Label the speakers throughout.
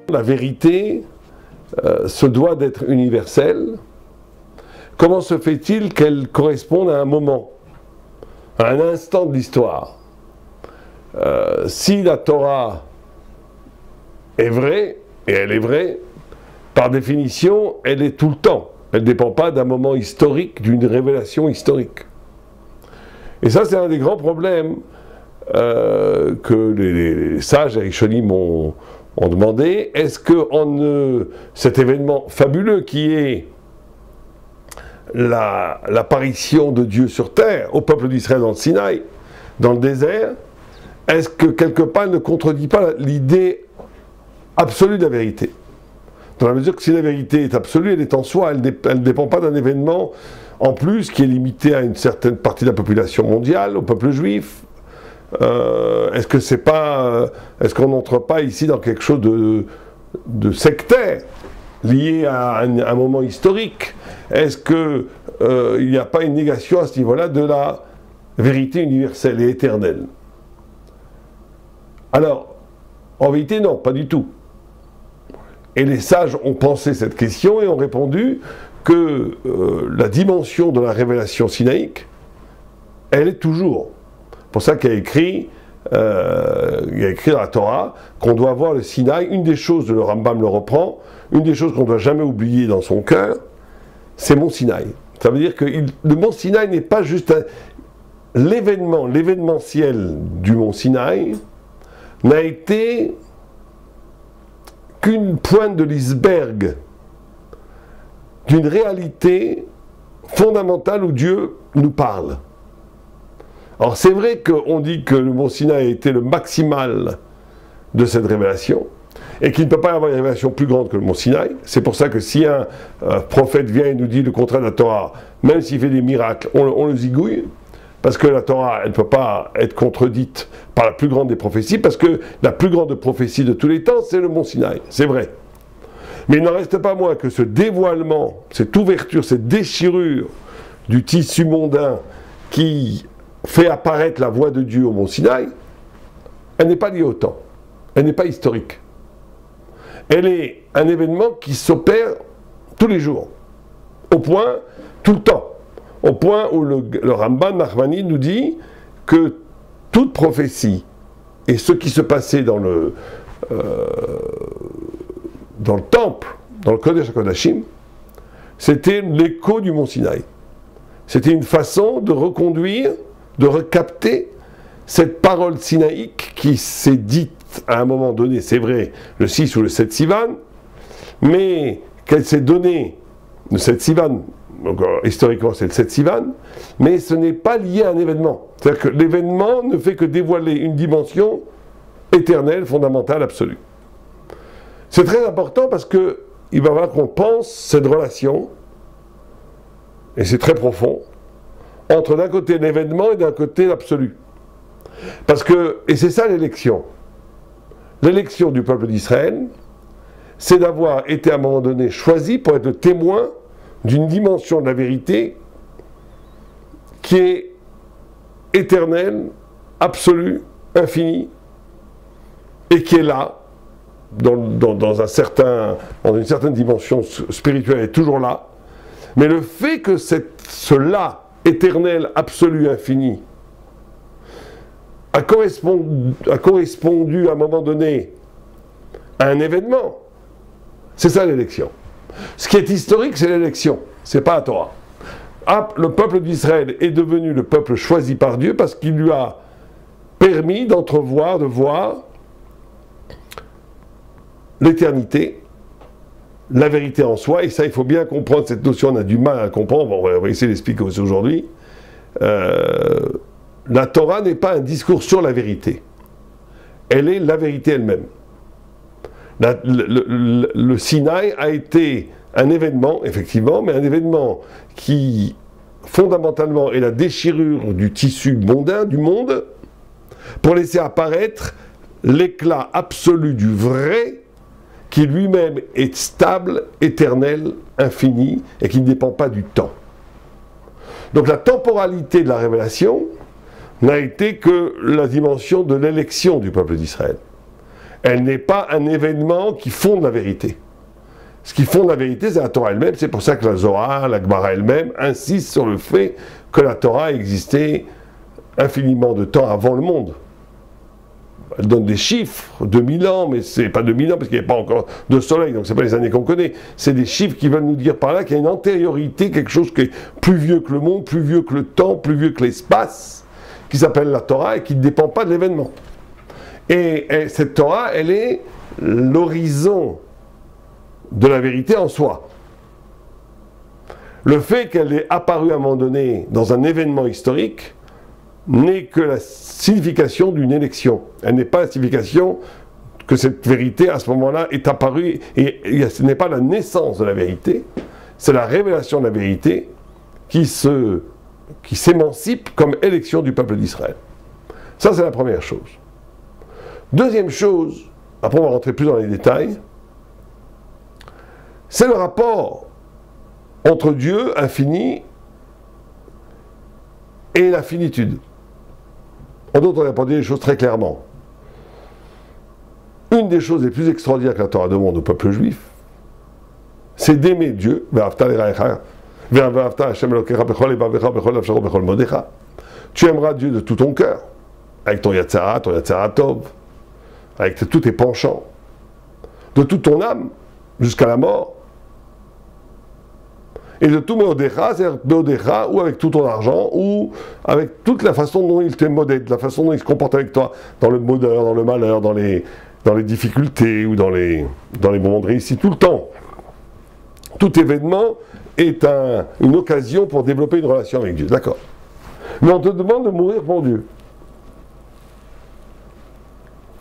Speaker 1: La vérité se doit d'être universelle. Comment se fait-il qu'elle corresponde à un moment, à un instant de l'histoire? Si la Torah est vraie, et elle est vraie, par définition, elle est tout le temps. Elle ne dépend pas d'un moment historique, d'une révélation historique. Et ça, c'est un des grands problèmes que les sages Rishonim ont demandé. Est-ce que cet événement fabuleux qui est l'apparition de Dieu sur terre, au peuple d'Israël dans le Sinaï, dans le désert, est-ce que quelque part ne contredit pas l'idée absolue de la vérité? Dans la mesure que si la vérité est absolue, elle est en soi, elle ne dépend pas d'un événement en plus qui est limité à une certaine partie de la population mondiale, au peuple juif. Est-ce qu'on n'entre pas ici dans quelque chose de sectaire, lié à un moment historique? Est-ce qu'il n'y a pas une négation à ce niveau-là de la vérité universelle et éternelle? Alors, en vérité, non, pas du tout. Et les sages ont pensé cette question et ont répondu que la dimension de la révélation sinaïque, elle est toujours. C'est pour ça qu'il y a écrit dans la Torah qu'on doit voir le Sinaï. Une des choses, le Rambam le reprend, une des choses qu'on ne doit jamais oublier dans son cœur, c'est Mont Sinaï. Ça veut dire que le Mont Sinaï n'est pas juste l'événementiel du Mont Sinaï n'a été qu'une pointe de l'iceberg d'une réalité fondamentale où Dieu nous parle. Alors c'est vrai qu'on dit que le Mont Sinaï a été le maximal de cette révélation et qu'il ne peut pas y avoir une révélation plus grande que le Mont Sinaï. C'est pour ça que si un prophète vient et nous dit le contraire de la Torah, même s'il fait des miracles, on le zigouille, parce que la Torah, elle ne peut pas être contredite par la plus grande des prophéties, parce que la plus grande prophétie de tous les temps, c'est le Mont Sinaï, c'est vrai. Mais il n'en reste pas moins que ce dévoilement, cette ouverture, cette déchirure du tissu mondain qui fait apparaître la voix de Dieu au Mont Sinaï, elle n'est pas liée au temps, elle n'est pas historique. Elle est un événement qui s'opère tous les jours, au point, tout le temps. Au point où le Ramban Nachmani nous dit que toute prophétie et ce qui se passait dans le temple, dans le Kodesh HaKodashim, c'était l'écho du Mont Sinaï. C'était une façon de reconduire, de recapter cette parole sinaïque qui s'est dite à un moment donné, c'est vrai, le 6 ou le 7 Sivan, mais qu'elle s'est donnée, le 7 Sivan, donc, historiquement c'est le 7 Sivan, mais ce n'est pas lié à un événement. C'est-à-dire que l'événement ne fait que dévoiler une dimension éternelle, fondamentale, absolue. C'est très important parce qu'il va falloir qu'on pense cette relation, et c'est très profond, entre d'un côté l'événement et d'un côté l'absolu. Parce que, et c'est ça l'élection. L'élection du peuple d'Israël, c'est d'avoir été à un moment donné choisi pour être le témoin d'une dimension de la vérité qui est éternelle, absolue, infinie, et qui est là, dans une certaine dimension spirituelle, est toujours là. Mais le fait que ce là, éternel, absolu, infini, a correspondu à un moment donné à un événement, c'est ça l'élection. Ce qui est historique, c'est l'élection, c'est pas la Torah. Ah, le peuple d'Israël est devenu le peuple choisi par Dieu parce qu'il lui a permis d'entrevoir, de voir l'éternité, la vérité en soi, et ça il faut bien comprendre cette notion, on a du mal à comprendre, on va essayer d'expliquer aussi aujourd'hui. La Torah n'est pas un discours sur la vérité, elle est la vérité elle-même. Le Sinaï a été un événement, effectivement, mais un événement qui, fondamentalement, est la déchirure du tissu mondain, du monde, pour laisser apparaître l'éclat absolu du vrai, qui lui-même est stable, éternel, infini, et qui ne dépend pas du temps. Donc la temporalité de la révélation n'a été que la dimension de l'élection du peuple d'Israël. Elle n'est pas un événement qui fonde la vérité. Ce qui fonde la vérité, c'est la Torah elle-même. C'est pour ça que la Zohar, la Gemara elle-même, insiste sur le fait que la Torah existait infiniment de temps avant le monde. Elle donne des chiffres, 2000 ans, mais c'est pas 2000 ans parce qu'il n'y a pas encore de soleil, donc c'est pas les années qu'on connaît. C'est des chiffres qui veulent nous dire par là qu'il y a une antériorité, quelque chose qui est plus vieux que le monde, plus vieux que le temps, plus vieux que l'espace, qui s'appelle la Torah et qui ne dépend pas de l'événement. Et cette Torah, elle est l'horizon de la vérité en soi. Le fait qu'elle ait apparu à un moment donné dans un événement historique n'est que la signification d'une élection. Elle n'est pas la signification que cette vérité à ce moment-là est apparue, et ce n'est pas la naissance de la vérité, c'est la révélation de la vérité qui s'émancipe comme élection du peuple d'Israël. Ça, c'est la première chose. Deuxième chose, après on va rentrer plus dans les détails, c'est le rapport entre Dieu infini et la finitude. En d'autres, on a dit les choses très clairement. Une des choses les plus extraordinaires que la Torah demande au peuple juif, c'est d'aimer Dieu. Tu aimeras Dieu de tout ton cœur, avec ton Yatzara Tov, avec tous tes penchants, de toute ton âme, jusqu'à la mort. Et de tout Meodecha, c'est-à-dire Meodecha, ou avec tout ton argent, ou avec toute la façon dont il t'est modèle, la façon dont il se comporte avec toi, dans le bonheur, dans le malheur, dans les difficultés, ou dans les moments de réussite, tout le temps. Tout événement est une occasion pour développer une relation avec Dieu, d'accord. Mais on te demande de mourir pour Dieu.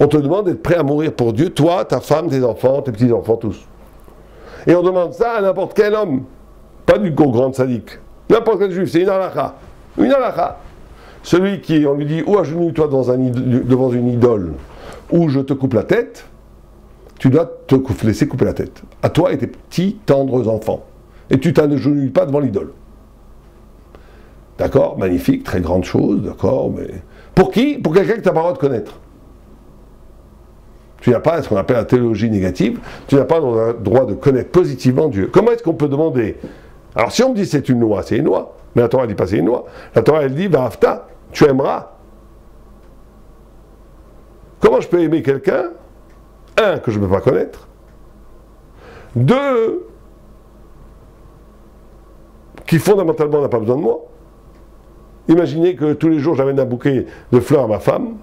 Speaker 1: On te demande d'être prêt à mourir pour Dieu, toi, ta femme, tes enfants, tes petits-enfants, tous. Et on demande ça à n'importe quel homme. Pas du grand sadique. N'importe quel juif, c'est une halakha. Une halakha. Celui qui, on lui dit, ou agenouille-toi devant une idole, ou je te coupe la tête, tu dois laisser couper la tête. À toi et tes petits, tendres enfants. Et tu t'agenouilles pas devant l'idole. D'accord, magnifique, très grande chose, d'accord, mais... Pour qui? Pour quelqu'un que tu n'as pas le droit de connaître. Tu n'as pas ce qu'on appelle la théologie négative, tu n'as pas le droit de connaître positivement Dieu. Comment est-ce qu'on peut demander? Alors si on me dit c'est une loi, c'est une loi. Mais la Torah ne dit pas c'est une loi. La Torah elle dit Va'afta, tu aimeras. Comment je peux aimer quelqu'un? Un, que je ne peux pas connaître. Deux, qui fondamentalement n'a pas besoin de moi. Imaginez que tous les jours j'amène un bouquet de fleurs à ma femme,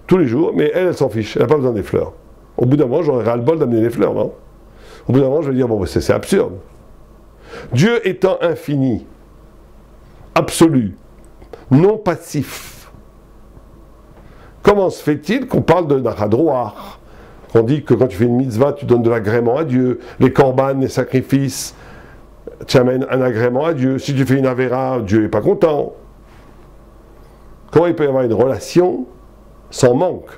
Speaker 1: tous les jours, mais elle s'en fiche, elle n'a pas besoin des fleurs. Au bout d'un moment, j'aurais ras-le-bol d'amener les fleurs, non? Au bout d'un moment, je vais dire, bon, c'est absurde. Dieu étant infini, absolu, non passif, comment se fait-il qu'on parle de Nachadroar, qu'on dit que quand tu fais une mitzvah, tu donnes de l'agrément à Dieu, les korban, les sacrifices, tu amènes un agrément à Dieu. Si tu fais une avéra, Dieu n'est pas content. Comment il peut y avoir une relation sans manque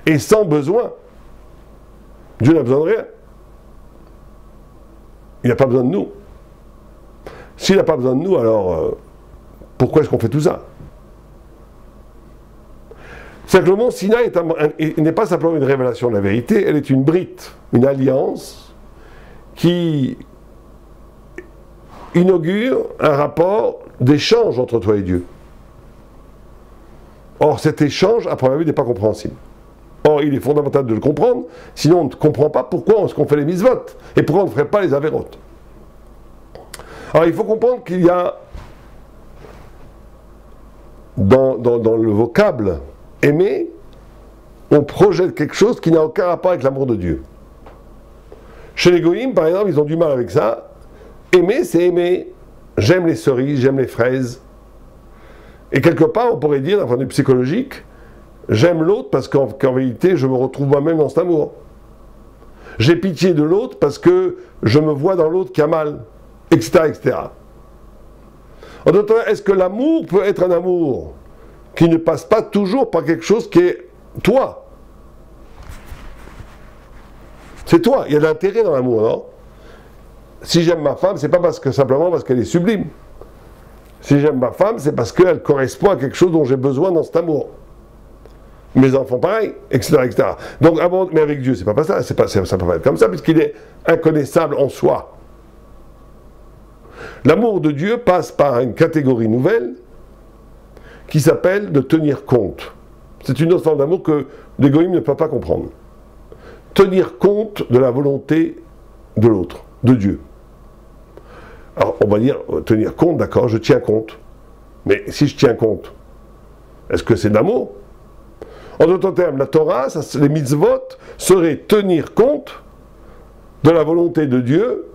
Speaker 1: et sans besoin? Dieu n'a besoin de rien. Il n'a pas besoin de nous. S'il n'a pas besoin de nous, alors pourquoi est-ce qu'on fait tout ça? C'est que le mont Sinaï n'est pas simplement une révélation de la vérité, elle est une brite, une alliance qui inaugure un rapport d'échange entre toi et Dieu. Or, cet échange, à première vue, n'est pas compréhensible. Or, il est fondamental de le comprendre, sinon on ne comprend pas pourquoi est-ce qu'on fait les mitzvot, et pourquoi on ne ferait pas les avérotes. Alors, il faut comprendre qu'il y a, dans le vocable aimer, on projette quelque chose qui n'a aucun rapport avec l'amour de Dieu. Chez les goïms, par exemple, ils ont du mal avec ça. Aimer, c'est aimer. J'aime les cerises, j'aime les fraises. Et quelque part, on pourrait dire, d'un point de vue psychologique, j'aime l'autre parce qu'en vérité, je me retrouve moi-même dans cet amour. J'ai pitié de l'autre parce que je me vois dans l'autre qui a mal, etc., etc. En d'autres termes, est-ce que l'amour peut être un amour qui ne passe pas toujours par quelque chose qui est toi? C'est toi, il y a de l'intérêt dans l'amour, non? Si j'aime ma femme, c'est pas simplement parce qu'elle est sublime. Si j'aime ma femme, c'est parce qu'elle correspond à quelque chose dont j'ai besoin dans cet amour. mes enfants pareil, etc. etc. Donc, mais avec Dieu, c'est pas ça, ça peut pas être comme ça, puisqu'il est inconnaissable en soi. L'amour de Dieu passe par une catégorie nouvelle qui s'appelle de tenir compte. C'est une autre forme d'amour que l'égoïsme ne peut pas comprendre. Tenir compte de la volonté de l'autre, de Dieu. Alors, on va dire, tenir compte, d'accord, je tiens compte. Mais si je tiens compte, est-ce que c'est de l'amour? En d'autres termes, la Torah, les mitzvot, seraient tenir compte de la volonté de Dieu,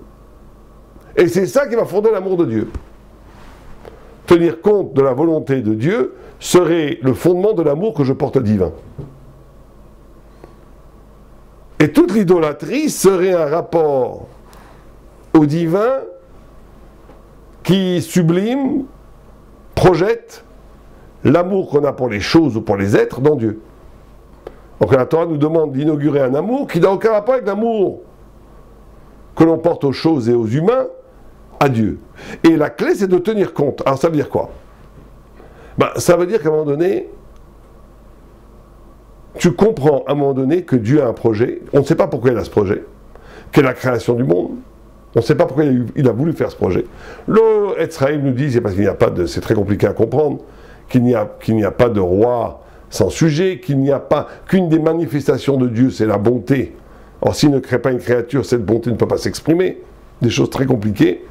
Speaker 1: et c'est ça qui va fonder l'amour de Dieu. Tenir compte de la volonté de Dieu serait le fondement de l'amour que je porte au divin. Et toute l'idolâtrie serait un rapport au divin qui sublime, projette l'amour qu'on a pour les choses ou pour les êtres dans Dieu. Donc la Torah nous demande d'inaugurer un amour qui n'a aucun rapport avec l'amour que l'on porte aux choses et aux humains, à Dieu. Et la clé, c'est de tenir compte. Alors ça veut dire quoi? Ça veut dire qu'à un moment donné, tu comprends à un moment donné que Dieu a un projet. On ne sait pas pourquoi il a ce projet, qu'est la création du monde. On ne sait pas pourquoi il a voulu faire ce projet. Le Etzraïm nous dit, c'est parce qu'il n'y a pas de... C'est très compliqué à comprendre, qu'il n'y a pas de roi sans sujet, qu'il n'y a pas qu'une des manifestations de Dieu, c'est la bonté. Or, s'il ne crée pas une créature, cette bonté ne peut pas s'exprimer. Des choses très compliquées.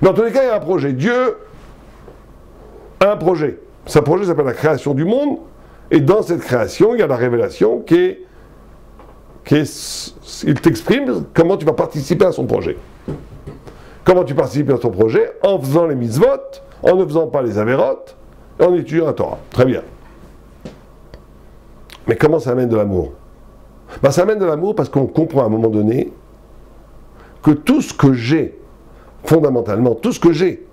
Speaker 1: Mais en tous les cas, il y a un projet. Dieu a un projet. Ce projet s'appelle la création du monde. Et dans cette création, il y a la révélation il t'exprime comment tu vas participer à son projet. Comment tu participes à son projet? En faisant les mitzvot, en ne faisant pas les avérotes, et en étudiant la Torah. Très bien. Mais comment ça amène de l'amour? Ça amène de l'amour parce qu'on comprend à un moment donné que tout ce que j'ai, fondamentalement, tout ce que j'ai,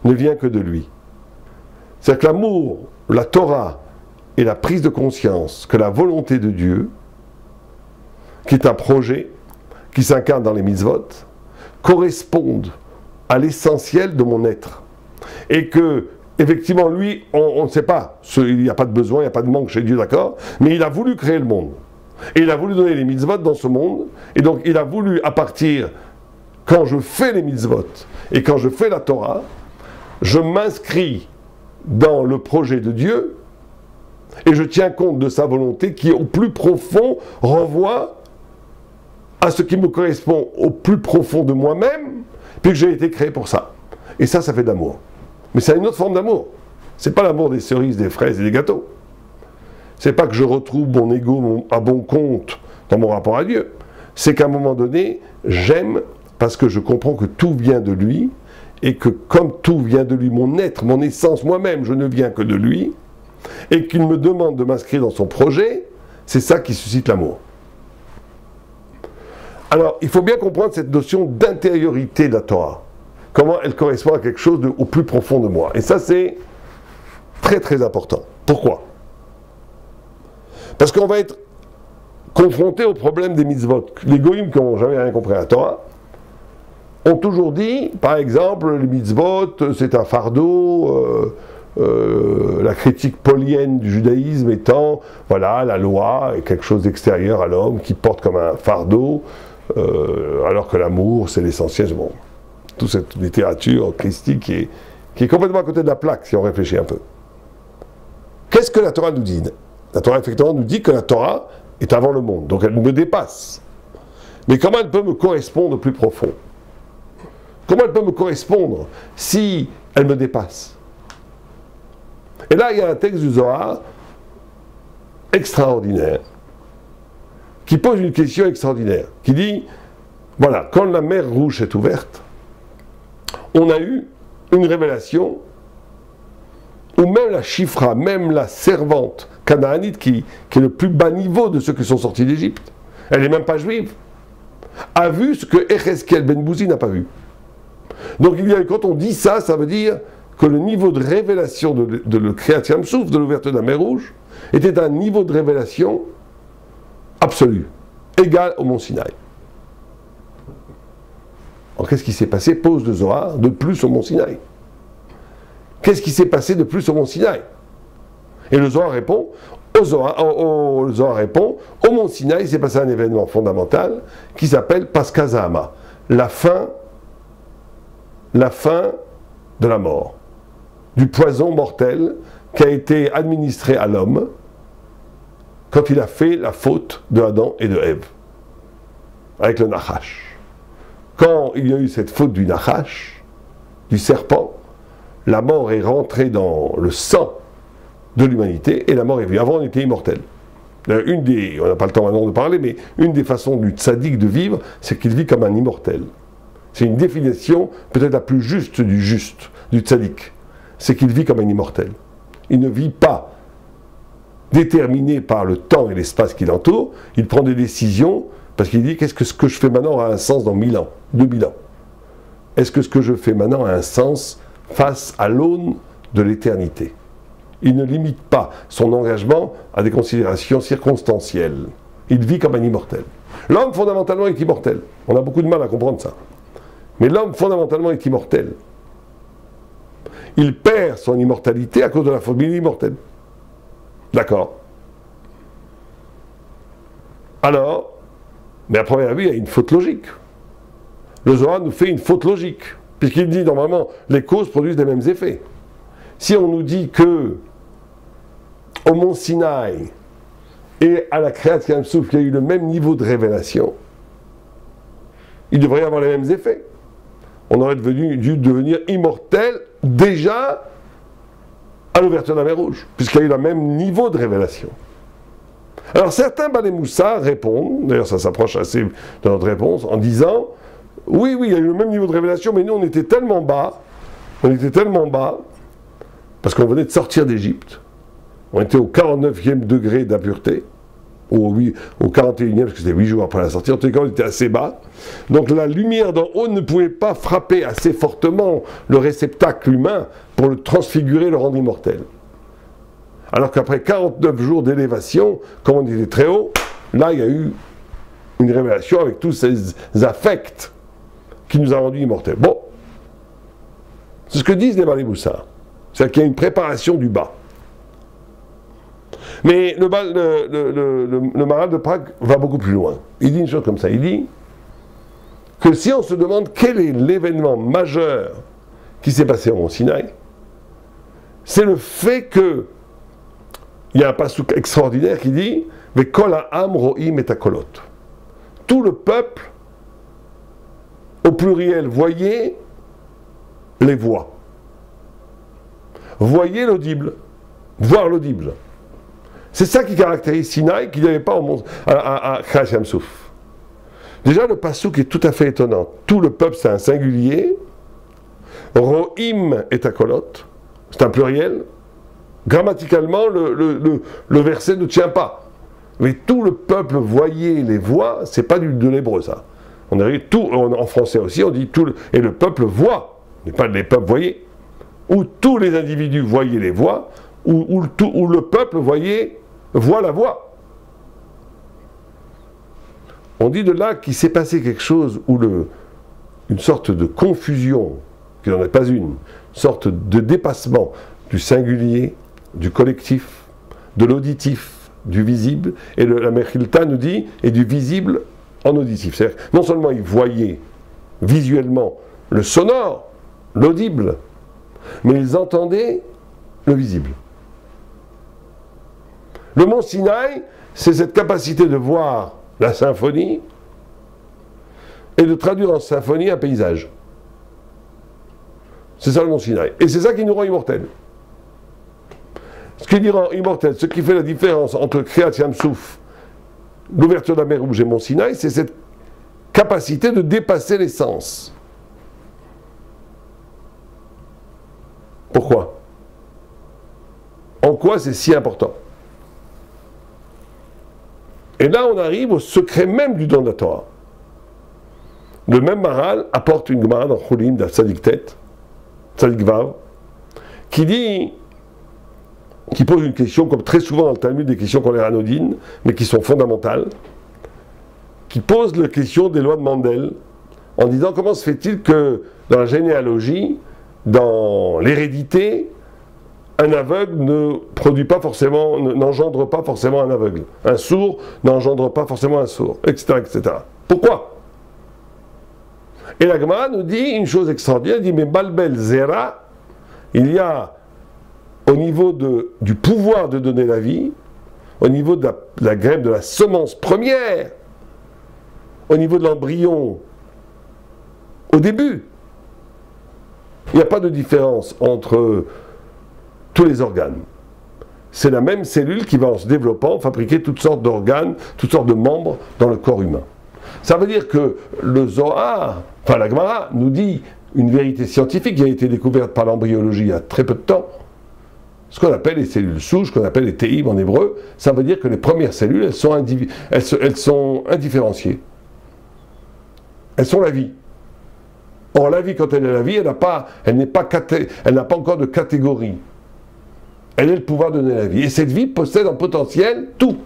Speaker 1: ne vient que de lui. C'est-à-dire que l'amour, la Torah et la prise de conscience que la volonté de Dieu, qui est un projet, qui s'incarne dans les mitzvot, correspondent à l'essentiel de mon être. Et que, effectivement, lui, on ne sait pas, il n'y a pas de besoin, il n'y a pas de manque chez Dieu, d'accord, mais il a voulu créer le monde. Et il a voulu donner les mitzvot dans ce monde, et donc il a voulu, à partir, quand je fais les mitzvot, et quand je fais la Torah, je m'inscris dans le projet de Dieu, et je tiens compte de sa volonté qui, au plus profond, renvoie à ce qui me correspond au plus profond de moi-même, puis que j'ai été créé pour ça. Et ça fait de l'amour. Mais c'est une autre forme d'amour. C'est pas l'amour des cerises, des fraises et des gâteaux. C'est pas que je retrouve mon ego à bon compte dans mon rapport à Dieu. C'est qu'à un moment donné, j'aime parce que je comprends que tout vient de lui, et que comme tout vient de lui, mon être, mon essence, moi-même, je ne viens que de lui, et qu'il me demande de m'inscrire dans son projet, c'est ça qui suscite l'amour. Alors, il faut bien comprendre cette notion d'intériorité de la Torah. Comment elle correspond à quelque chose au plus profond de moi. Et ça, c'est très très important. Pourquoi? Parce qu'on va être confronté au problème des mitzvot. Les goïms qui n'ont jamais rien compris à la Torah ont toujours dit, par exemple, les mitzvot, c'est un fardeau, la critique paulienne du judaïsme étant, voilà, la loi est quelque chose d'extérieur à l'homme qui porte comme un fardeau, alors que l'amour, c'est l'essentiel. Bon, toute cette littérature christique qui est complètement à côté de la plaque, si on réfléchit un peu. Qu'est-ce que la Torah nous dit? La Torah, effectivement, nous dit que la Torah est avant le monde, donc elle me dépasse. Mais comment elle peut me correspondre au plus profond? Comment elle peut me correspondre si elle me dépasse? Et là, il y a un texte du Zohar extraordinaire, qui pose une question extraordinaire, qui dit, voilà, quand la mer Rouge est ouverte, on a eu une révélation où même la Chifra, même la servante canaanite, qui est le plus bas niveau de ceux qui sont sortis d'Égypte, elle n'est même pas juive, a vu ce que Echeskel Ben Bouzi n'a pas vu. Donc quand on dit ça, ça veut dire que le niveau de révélation de le Kriyat Yam Souf, de l'ouverture de la mer Rouge, était un niveau de révélation absolu, égal au mont Sinaï. Alors qu'est-ce qui s'est passé, pose de Zohar, de plus au mont Sinaï? Qu'est-ce qui s'est passé de plus au mont Sinaï? Et le Zohar répond, au Zohar répond, au mont Sinaï, il s'est passé un événement fondamental qui s'appelle Pascha Zahama, la fin de la mort, du poison mortel qui a été administré à l'homme quand il a fait la faute de Adam et de Ève, avec le Nachash. Quand il y a eu cette faute du Nachash, du serpent, la mort est rentrée dans le sang de l'humanité et la mort est venue. Avant, on était immortel. On n'a pas le temps maintenant de parler, mais une des façons du tzaddik de vivre, c'est qu'il vit comme un immortel. C'est une définition peut-être la plus juste, du tzaddik. C'est qu'il vit comme un immortel. Il ne vit pas déterminé par le temps et l'espace qui l'entoure, il prend des décisions parce qu'il dit qu'est-ce que ce que je fais maintenant a un sens dans 1000 ans, 2000 ans. Est-ce que ce que je fais maintenant a un sens face à l'aune de l'éternité? Il ne limite pas son engagement à des considérations circonstancielles. Il vit comme un immortel. L'homme fondamentalement est immortel. On a beaucoup de mal à comprendre ça. Mais l'homme fondamentalement est immortel. Il perd son immortalité à cause de la faute, mais il est immortel. D'accord. Alors, mais à première vue, il y a une faute logique. Le Zohar nous fait une faute logique, puisqu'il dit normalement les causes produisent les mêmes effets. Si on nous dit que au mont Sinaï et à la création Yam Souf, il y a eu le même niveau de révélation, il devrait y avoir les mêmes effets. On aurait dû devenir immortel déjà à l'ouverture de la mer Rouge, puisqu'il y a eu le même niveau de révélation. Alors certains Balei Moussa répondent, d'ailleurs ça s'approche assez de notre réponse, en disant oui, il y a eu le même niveau de révélation, mais nous on était tellement bas, parce qu'on venait de sortir d'Égypte, on était au 49e degré d'impureté, ou au 41e, parce que c'était 8 jours après la sortie, en tout cas on était assez bas, donc la lumière d'en haut ne pouvait pas frapper assez fortement le réceptacle humain pour le transfigurer, le rendre immortel. Alors qu'après 49 jours d'élévation, comme on était très haut, là il y a eu une révélation avec tous ces affects qui nous a rendus immortels. Bon, c'est ce que disent les Balei Moussa. C'est-à-dire qu'il y a une préparation du bas. Mais le Maharal de Prague va beaucoup plus loin. Il dit une chose comme ça, il dit que si on se demande quel est l'événement majeur qui s'est passé au mont Sinaï, c'est le fait que il y a un passouk extraordinaire qui dit « Vekol ha'am ro'im et hakolot » tout le peuple, au pluriel, voyez les voix. Voyez l'audible. Voir l'audible. C'est ça qui caractérise Sinaï, qu'il n'y avait pas à Kriyat Yam Souf. Déjà, le passouk est tout à fait étonnant. Tout le peuple, c'est un singulier. Ro'im et hakolot, c'est un pluriel. Grammaticalement, le verset ne tient pas. Mais tout le peuple voyait les voix, c'est pas de l'hébreu ça. En français aussi, on dit tout et le peuple voit, mais pas les peuples voyaient. Où tous les individus voyaient les voix, où le peuple voit la voix. On dit de là qu'il s'est passé quelque chose où une sorte de confusion, qui n'en est pas une sorte de dépassement du singulier, du collectif, de l'auditif, du visible, et la Mechilta nous dit, et du visible en auditif. C'est-à-dire, non seulement ils voyaient visuellement le sonore, l'audible, mais ils entendaient le visible. Le mont Sinaï, c'est cette capacité de voir la symphonie et de traduire en symphonie un paysage. C'est ça le mont Sinaï. Et c'est ça qui nous rend immortels. Ce qui nous rend immortels, ce qui fait la différence entre Kriyat Yam Souf, l'ouverture de la mer Rouge et mont Sinaï, c'est cette capacité de dépasser les sens. Pourquoi? En quoi c'est si important? Et là, on arrive au secret même du don de la Torah. Le même Maharal apporte une Gemara dans Chulin, dans Tzadik Tet, Tzadik Vav, qui pose une question, comme très souvent dans le Talmud, des questions qu'on les anodines, mais qui sont fondamentales, qui pose la question des lois de Mendel, en disant comment se fait-il que dans la généalogie, dans l'hérédité, un aveugle ne produit pas forcément, n'engendre pas forcément un aveugle. Un sourd n'engendre pas forcément un sourd, etc., etc. Pourquoi? Et la Gemara nous dit une chose extraordinaire, elle dit, mais Balbel Zera, il y a, au niveau du pouvoir de donner la vie, au niveau de la graine, de la semence première, au niveau de l'embryon, au début, il n'y a pas de différence entre tous les organes. C'est la même cellule qui va, en se développant, fabriquer toutes sortes d'organes, toutes sortes de membres dans le corps humain. Ça veut dire que le Zohar, enfin la Gemara, nous dit une vérité scientifique qui a été découverte par l'embryologie il y a très peu de temps. Ce qu'on appelle les cellules souches, qu'on appelle les théim en hébreu, ça veut dire que les premières cellules, elles sont indifférenciées. Elles sont la vie. Or, la vie, quand elle est la vie, elle n'a pas encore de catégorie. Elle est le pouvoir de donner la vie. Et cette vie possède en potentiel tout.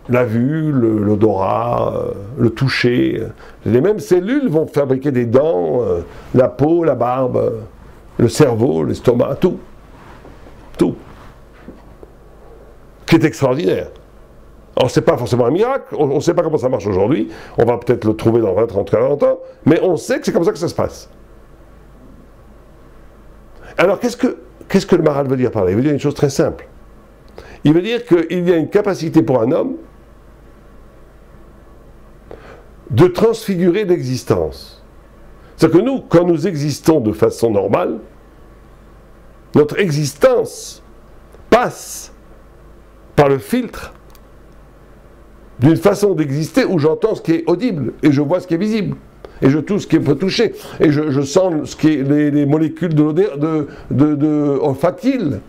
Speaker 1: La vue, l'odorat, le toucher. Les mêmes cellules vont fabriquer des dents, la peau, la barbe, le cerveau, l'estomac, tout. Tout. Qui est extraordinaire. Alors, ce n'est pas forcément un miracle, on ne sait pas comment ça marche aujourd'hui, on va peut-être le trouver dans 20, 30, 40 ans, mais on sait que c'est comme ça que ça se passe. Alors, qu'est-ce que le Maharal veut dire par là? Il veut dire une chose très simple. Il veut dire qu'il y a une capacité pour un homme de transfigurer l'existence. C'est-à-dire que nous, quand nous existons de façon normale, notre existence passe par le filtre d'une façon d'exister où j'entends ce qui est audible, et je vois ce qui est visible, et je touche ce qui peut toucher, et je sens ce qui est les molécules de l'odeur, olfactiles.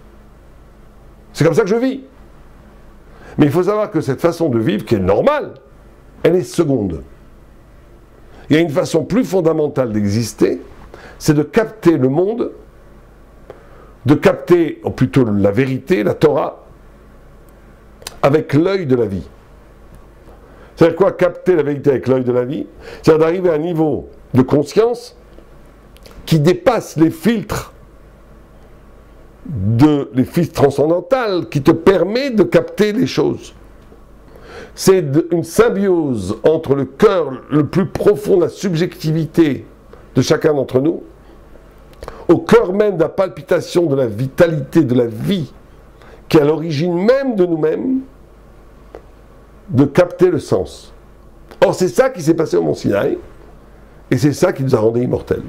Speaker 1: C'est comme ça que je vis. Mais il faut savoir que cette façon de vivre, qui est normale, elle est seconde. Il y a une façon plus fondamentale d'exister, c'est de capter le monde, de capter, ou plutôt la vérité, la Torah, avec l'œil de la vie. C'est-à-dire quoi, capter la vérité avec l'œil de la vie? C'est-à-dire d'arriver à un niveau de conscience qui dépasse les filtres transcendantales, qui te permet de capter les choses. C'est une symbiose entre le cœur le plus profond de la subjectivité de chacun d'entre nous, au cœur même de la palpitation de la vitalité, de la vie, qui est à l'origine même de nous-mêmes, de capter le sens. Or, c'est ça qui s'est passé au Mont Sinaï, et c'est ça qui nous a rendus immortels.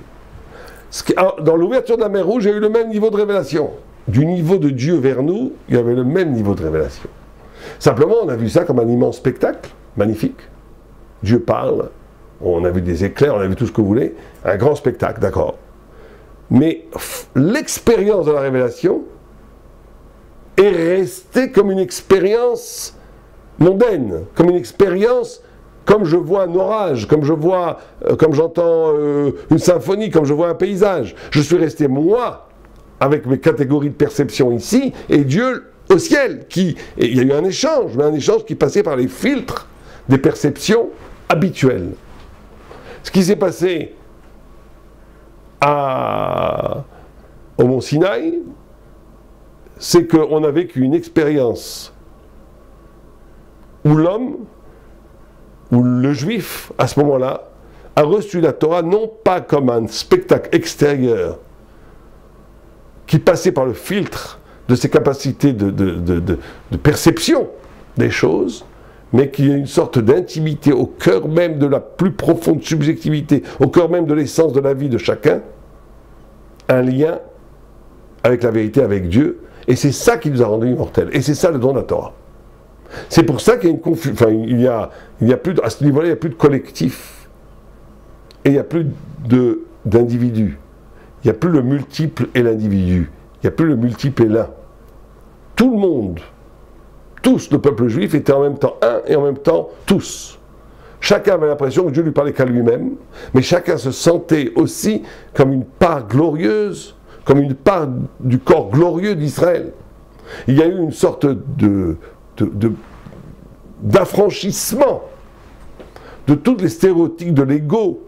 Speaker 1: Dans l'ouverture de la mer Rouge, il y a eu le même niveau de révélation. Du niveau de Dieu vers nous, il y avait le même niveau de révélation. Simplement, on a vu ça comme un immense spectacle, magnifique. Dieu parle, on a vu des éclairs, on a vu tout ce que vous voulez, un grand spectacle, d'accord. Mais l'expérience de la révélation est restée comme une expérience mondaine, comme une expérience, comme je vois un orage, comme j'entends une symphonie, comme je vois un paysage. Je suis resté, moi, avec mes catégories de perception ici, et Dieu au ciel. Il y a eu un échange, mais un échange qui passait par les filtres des perceptions habituelles. Ce qui s'est passé au Mont Sinaï, c'est qu'on a vécu une expérience où l'homme, où le juif, à ce moment-là, a reçu la Torah non pas comme un spectacle extérieur qui passait par le filtre de ses capacités de perception des choses, mais qui a une sorte d'intimité au cœur même de la plus profonde subjectivité, au cœur même de l'essence de la vie de chacun, un lien avec la vérité, avec Dieu, et c'est ça qui nous a rendus immortels, et c'est ça le don de la Torah. C'est pour ça qu'il y a une confusion, enfin, il y a plus à ce niveau-là, il n'y a plus de collectif, et il n'y a plus d'individus. Il n'y a plus le multiple et l'individu. Il n'y a plus le multiple et l'un. Tout le monde, tous, le peuple juif, était en même temps un et en même temps tous. Chacun avait l'impression que Dieu lui parlait qu'à lui-même, mais chacun se sentait aussi comme une part glorieuse, comme une part du corps glorieux d'Israël. Il y a eu une sorte d'affranchissement de toutes les stéréotypes de l'ego,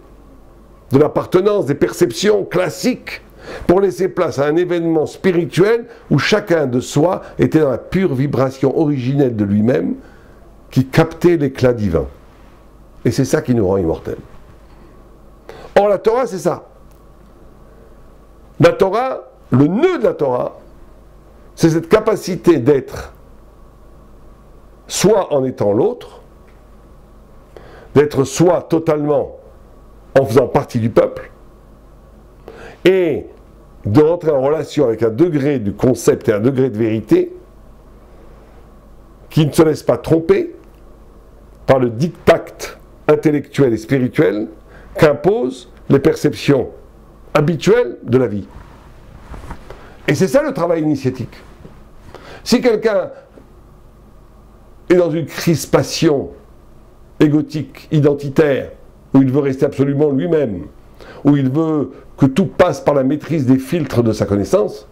Speaker 1: de l'appartenance, des perceptions classiques pour laisser place à un événement spirituel où chacun de soi était dans la pure vibration originelle de lui-même qui captait l'éclat divin. Et c'est ça qui nous rend immortels. Or la Torah, c'est ça. La Torah, le nœud de la Torah, c'est cette capacité d'être soit en étant l'autre, d'être soit totalement en faisant partie du peuple, et de rentrer en relation avec un degré du concept et un degré de vérité qui ne se laisse pas tromper par le diktat intellectuel et spirituel qu'imposent les perceptions habituelles de la vie. Et c'est ça le travail initiatique. Si quelqu'un est dans une crispation égotique, identitaire, où il veut rester absolument lui-même, où il veut que tout passe par la maîtrise des filtres de sa connaissance,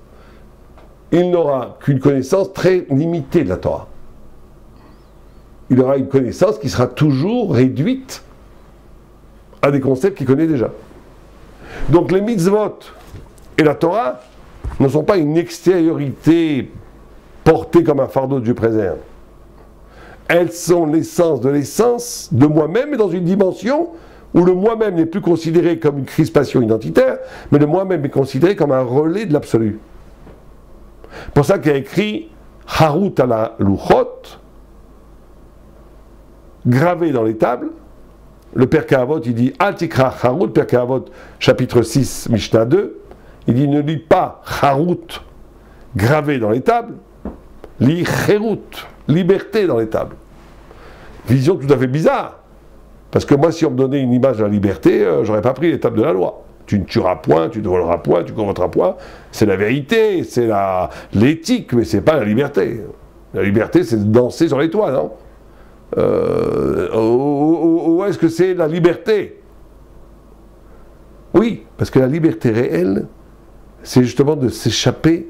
Speaker 1: il n'aura qu'une connaissance très limitée de la Torah. Il aura une connaissance qui sera toujours réduite à des concepts qu'il connaît déjà. Donc les mitzvot et la Torah ne sont pas une extériorité portée comme un fardeau de Dieu préserve. Elles sont l'essence de moi-même, et dans une dimension où le moi-même n'est plus considéré comme une crispation identitaire, mais le moi-même est considéré comme un relais de l'absolu. Pour ça qu'il y a écrit Harut ala Luchot, gravé dans les tables. Le Pirkei Avot, il dit Al tikra Harut, Pirkei Avot, chapitre 6, Mishnah 2, il dit ne lis pas Harut, gravé dans les tables, lis Cherut, liberté dans les tables. Vision tout à fait bizarre. Parce que moi, si on me donnait une image de la liberté, j'aurais pas pris les tables de la loi. Tu ne tueras point, tu ne voleras point, tu ne convoiteras point. C'est la vérité, c'est l'éthique, mais c'est pas la liberté. La liberté, c'est de danser sur les toits, non? Où est-ce que c'est la liberté? Oui, parce que la liberté réelle, c'est justement de s'échapper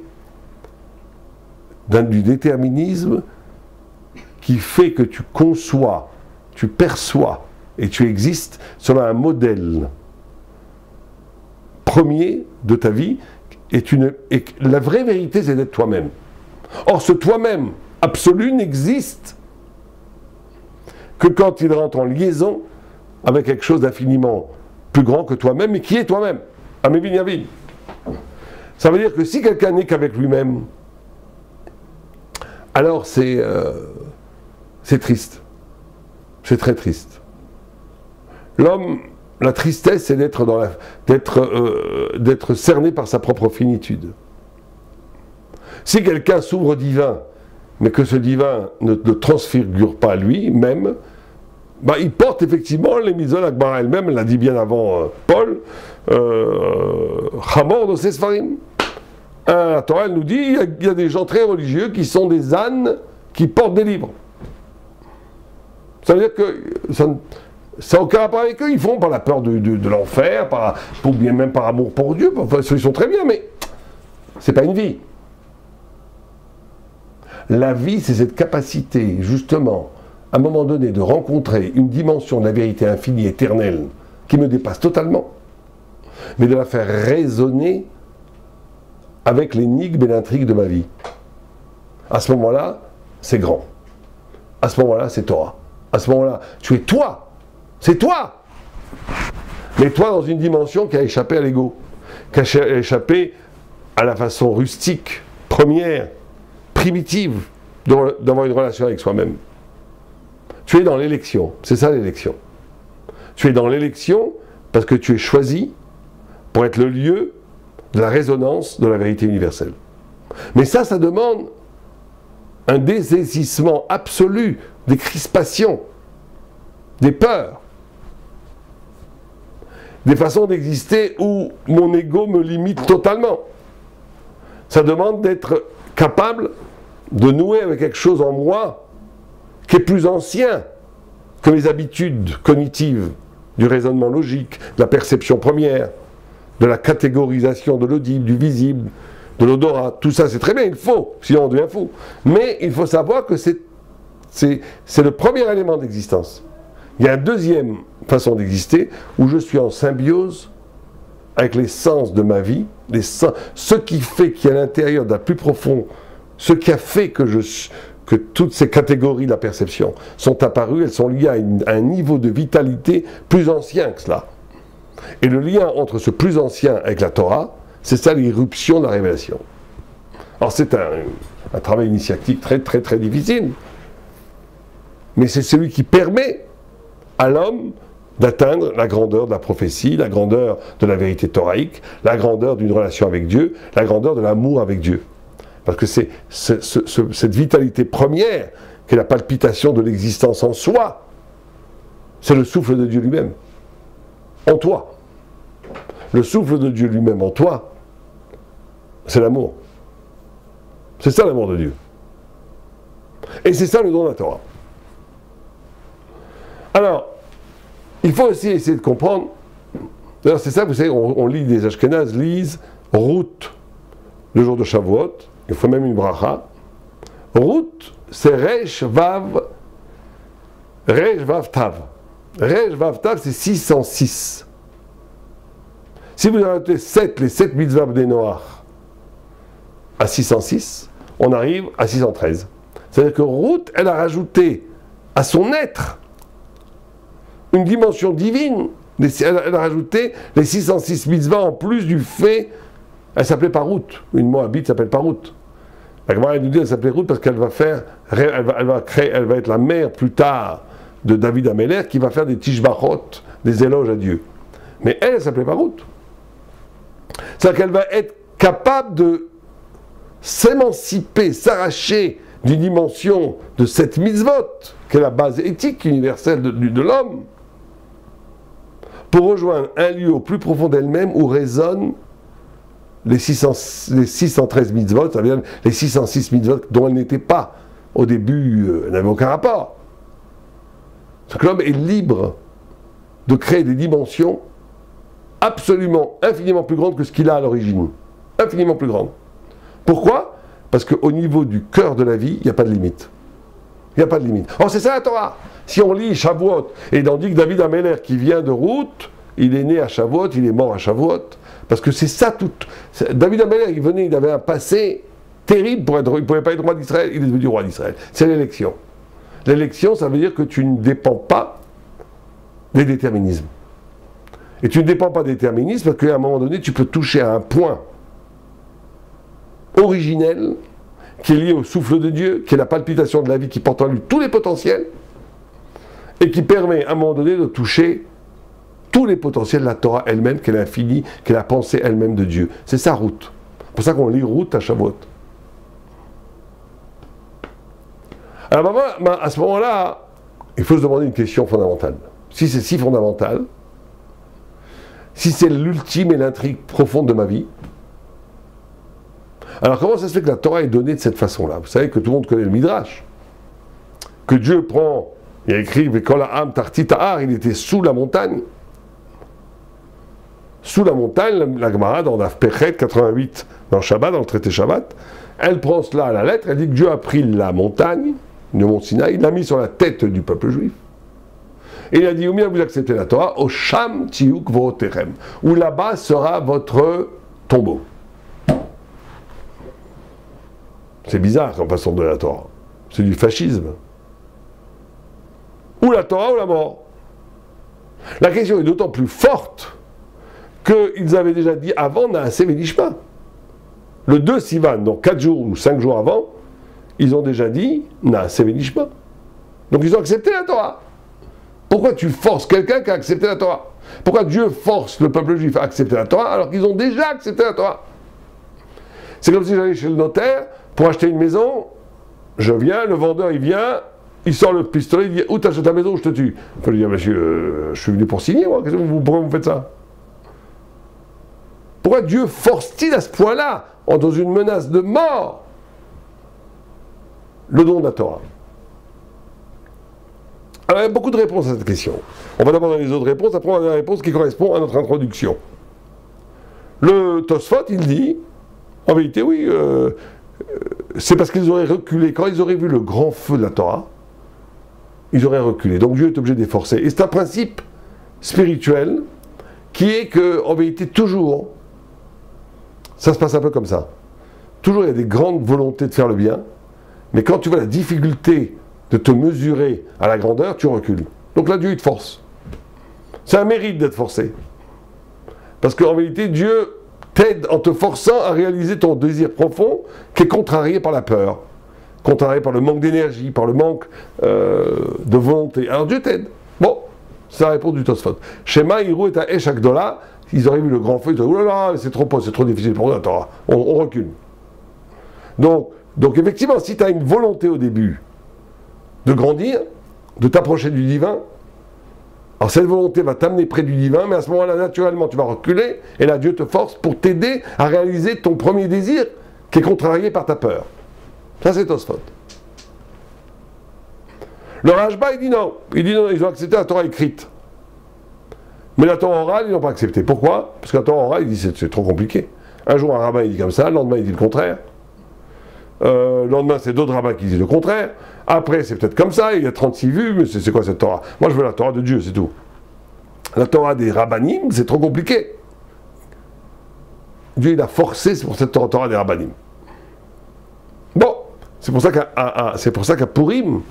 Speaker 1: du déterminisme qui fait que tu conçois, tu perçois et tu existes selon un modèle premier de ta vie, et la vraie vérité, c'est d'être toi-même. Or, ce toi-même absolu n'existe que quand il rentre en liaison avec quelque chose d'infiniment plus grand que toi-même, mais qui est toi-même. Amé Binyamin. Ça veut dire que si quelqu'un n'est qu'avec lui-même, alors c'est triste. C'est très triste. L'homme, la tristesse, c'est d'être cerné par sa propre finitude. Si quelqu'un s'ouvre au divin, mais que ce divin ne transfigure pas lui-même, bah, il porte effectivement les mitzvot. Akbar elle-même, elle l'a dit bien avant Paul, Chamor de Sesfarim. La Torah, elle nous dit, il y a des gens très religieux qui sont des ânes qui portent des livres. Ça veut dire que ça n'a aucun rapport avec eux, ils font par la peur de l'enfer, ou bien même par amour pour Dieu, enfin, ils sont très bien, mais c'est pas une vie. La vie, c'est cette capacité, justement, à un moment donné, de rencontrer une dimension de la vérité infinie, éternelle, qui me dépasse totalement, mais de la faire résonner avec l'énigme et l'intrigue de ma vie. À ce moment-là, c'est grand. À ce moment-là, c'est Torah. À ce moment-là, tu es toi. C'est toi. Mais toi dans une dimension qui a échappé à l'ego, qui a échappé à la façon rustique, première, primitive, d'avoir une relation avec soi-même. Tu es dans l'élection. C'est ça l'élection. Tu es dans l'élection parce que tu es choisi pour être le lieu de la résonance de la vérité universelle. Mais ça demande un dessaisissement absolu des crispations, des peurs, des façons d'exister où mon ego me limite totalement. Ça demande d'être capable de nouer avec quelque chose en moi qui est plus ancien que mes habitudes cognitives, du raisonnement logique, de la perception première, de la catégorisation de l'audible, du visible, de l'odorat. Tout ça, c'est très bien, il faut, sinon on devient fou. Mais il faut savoir que c'est le premier élément d'existence. Il y a une deuxième façon d'exister où je suis en symbiose avec l'essence de ma vie, ce qui fait qu'il y a à l'intérieur d'un plus profond, ce qui a fait que toutes ces catégories de la perception sont apparues, elles sont liées à un niveau de vitalité plus ancien que cela. Et le lien entre ce plus ancien avec la Torah, c'est ça l'irruption de la révélation. Alors c'est un travail initiatique très très très difficile, mais c'est celui qui permet à l'homme d'atteindre la grandeur de la prophétie, la grandeur de la vérité thoraïque, la grandeur d'une relation avec Dieu, la grandeur de l'amour avec Dieu. Parce que c'est cette vitalité première, qui est la palpitation de l'existence en soi, c'est le souffle de Dieu lui-même, en toi. Le souffle de Dieu lui-même en toi, c'est l'amour. C'est ça l'amour de Dieu. Et c'est ça le don de la Torah. Alors, il faut aussi essayer de comprendre, d'ailleurs c'est ça, vous savez, on lit, les Ashkénazes lisent Route, le jour de Shavuot, il faut même une bracha. Route, c'est Resh Vav Tav. Resh Vav Tav, c'est 606. Si vous ajoutez 7, les 7 mitzvahs des Noach à 606, on arrive à 613. C'est-à-dire que Route, elle a rajouté à son être une dimension divine. Elle a rajouté les 606 mitzvahs en plus du fait. Elle s'appelait Parout. Une Moabite s'appelle Parout. La Gemara nous dit qu'elle s'appelait Route parce qu'elle va faire, elle va être la mère plus tard de David Améler qui va faire des tishbachot, des éloges à Dieu. Mais elle s'appelait Parout. C'est-à-dire qu'elle va être capable de s'émanciper, s'arracher d'une dimension de cette mitzvot, qui est la base éthique universelle de l'homme, pour rejoindre un lieu au plus profond d'elle-même où résonnent les 613 mitzvot, c'est-à-dire les 606 mitzvot dont elle n'était pas. Au début, elle n'avait aucun rapport. C'est que l'homme est libre de créer des dimensions absolument, infiniment plus grandes que ce qu'il a à l'origine. Infiniment plus grandes. Pourquoi ? Parce qu'au niveau du cœur de la vie, il n'y a pas de limite. Il n'y a pas de limite. Or, c'est ça la Torah. Si on lit Shavuot, et on dit que David Améler, qui vient de Route, il est né à Shavuot, il est mort à Shavuot, parce que c'est ça tout. David Améler, il avait un passé terrible pour être. Il ne pouvait pas être roi d'Israël, il est devenu roi d'Israël. C'est l'élection. L'élection, ça veut dire que tu ne dépends pas des déterminismes. Et tu ne dépends pas des déterminismes parce qu'à un moment donné, tu peux toucher à un point originel qui est lié au souffle de Dieu, qui est la palpitation de la vie qui porte en lui tous les potentiels et qui permet à un moment donné de toucher tous les potentiels de la Torah elle-même, qu'elle est l'infini, qu'elle est la pensée elle-même de Dieu. C'est sa route. C'est pour ça qu'on lit Route à Shavuot. Alors à ce moment-là, il faut se demander une question fondamentale. Si c'est si fondamental, si c'est l'ultime et l'intrigue profonde de ma vie, alors comment ça se fait que la Torah est donnée de cette façon-là? Vous savez que tout le monde connaît le Midrash. Que Dieu prend, il a écrit Vekol ha'am tarti ta'ar, il était sous la montagne. Sous la montagne, la Gemara dans Daf Pechet 88, dans Shabbat, dans le traité Shabbat, elle prend cela à la lettre, elle dit que Dieu a pris la montagne, le mont Sinaï, il l'a mis sur la tête du peuple juif. Et il a dit, ou bien vous acceptez la Torah, au Sham Tiuk Voterem, où là-bas sera votre tombeau. C'est bizarre comme façon de la Torah. C'est du fascisme. Ou la Torah ou la mort. La question est d'autant plus forte qu'ils avaient déjà dit avant Naaseh Venishma. Le 2 Sivan, donc 4 jours ou 5 jours avant, ils ont déjà dit Naaseh Venishma. Donc ils ont accepté la Torah. Pourquoi tu forces quelqu'un qui a accepté la Torah? Pourquoi Dieu force le peuple juif à accepter la Torah alors qu'ils ont déjà accepté la Torah? C'est comme si j'allais chez le notaire pour acheter une maison, je viens, le vendeur il vient, il sort le pistolet, il dit où t'achètes ta maison, je te tue. Il faut lui dire monsieur, je suis venu pour signer moi, pourquoi vous faites ça? Pourquoi Dieu force-t-il à ce point-là, dans une menace de mort, le don de la Torah? Alors il y a beaucoup de réponses à cette question. On va d'abord dans les autres réponses, après on va dans la réponse qui correspond à notre introduction. Le Tosfot, il dit, en vérité oui, c'est parce qu'ils auraient reculé, quand ils auraient vu le grand feu de la Torah, ils auraient reculé. Donc Dieu est obligé de les forcer. Et c'est un principe spirituel qui est qu'en vérité, toujours, ça se passe un peu comme ça. Toujours, il y a des grandes volontés de faire le bien, mais quand tu vois la difficulté de te mesurer à la grandeur, tu recules. Donc là, Dieu, il te force. C'est un mérite d'être forcé. Parce qu'en vérité, Dieu t'aide en te forçant à réaliser ton désir profond qui est contrarié par la peur, contrarié par le manque d'énergie, par le manque de volonté. Alors Dieu t'aide. Bon, c'est la réponse du Tosfot. Shema, Hirou et à Eshak Dola, ils auraient vu le grand feu, ils auraient dit, oh là là, c'est trop difficile pour nous, attends, on recule. Donc effectivement, si tu as une volonté au début de grandir, de t'approcher du divin, alors cette volonté va t'amener près du divin, mais à ce moment-là, naturellement, tu vas reculer, et là, Dieu te force pour t'aider à réaliser ton premier désir, qui est contrarié par ta peur. Ça, c'est Tosfot. Le Rashba, il dit non, ils ont accepté la Torah écrite. Mais la Torah orale, ils n'ont pas accepté. Pourquoi? Parce que la Torah orale, il dit c'est trop compliqué. Un jour, un rabbin, il dit comme ça, le lendemain, il dit le contraire. Le lendemain, c'est d'autres rabbins qui disent le contraire. Après, c'est peut-être comme ça, il y a 36 vues, mais c'est quoi cette Torah? Moi, je veux la Torah de Dieu, c'est tout. La Torah des rabbanim, c'est trop compliqué. Dieu, il a forcé, c'est pour cette Torah des rabbanim. Bon, c'est pour ça qu'à Purim,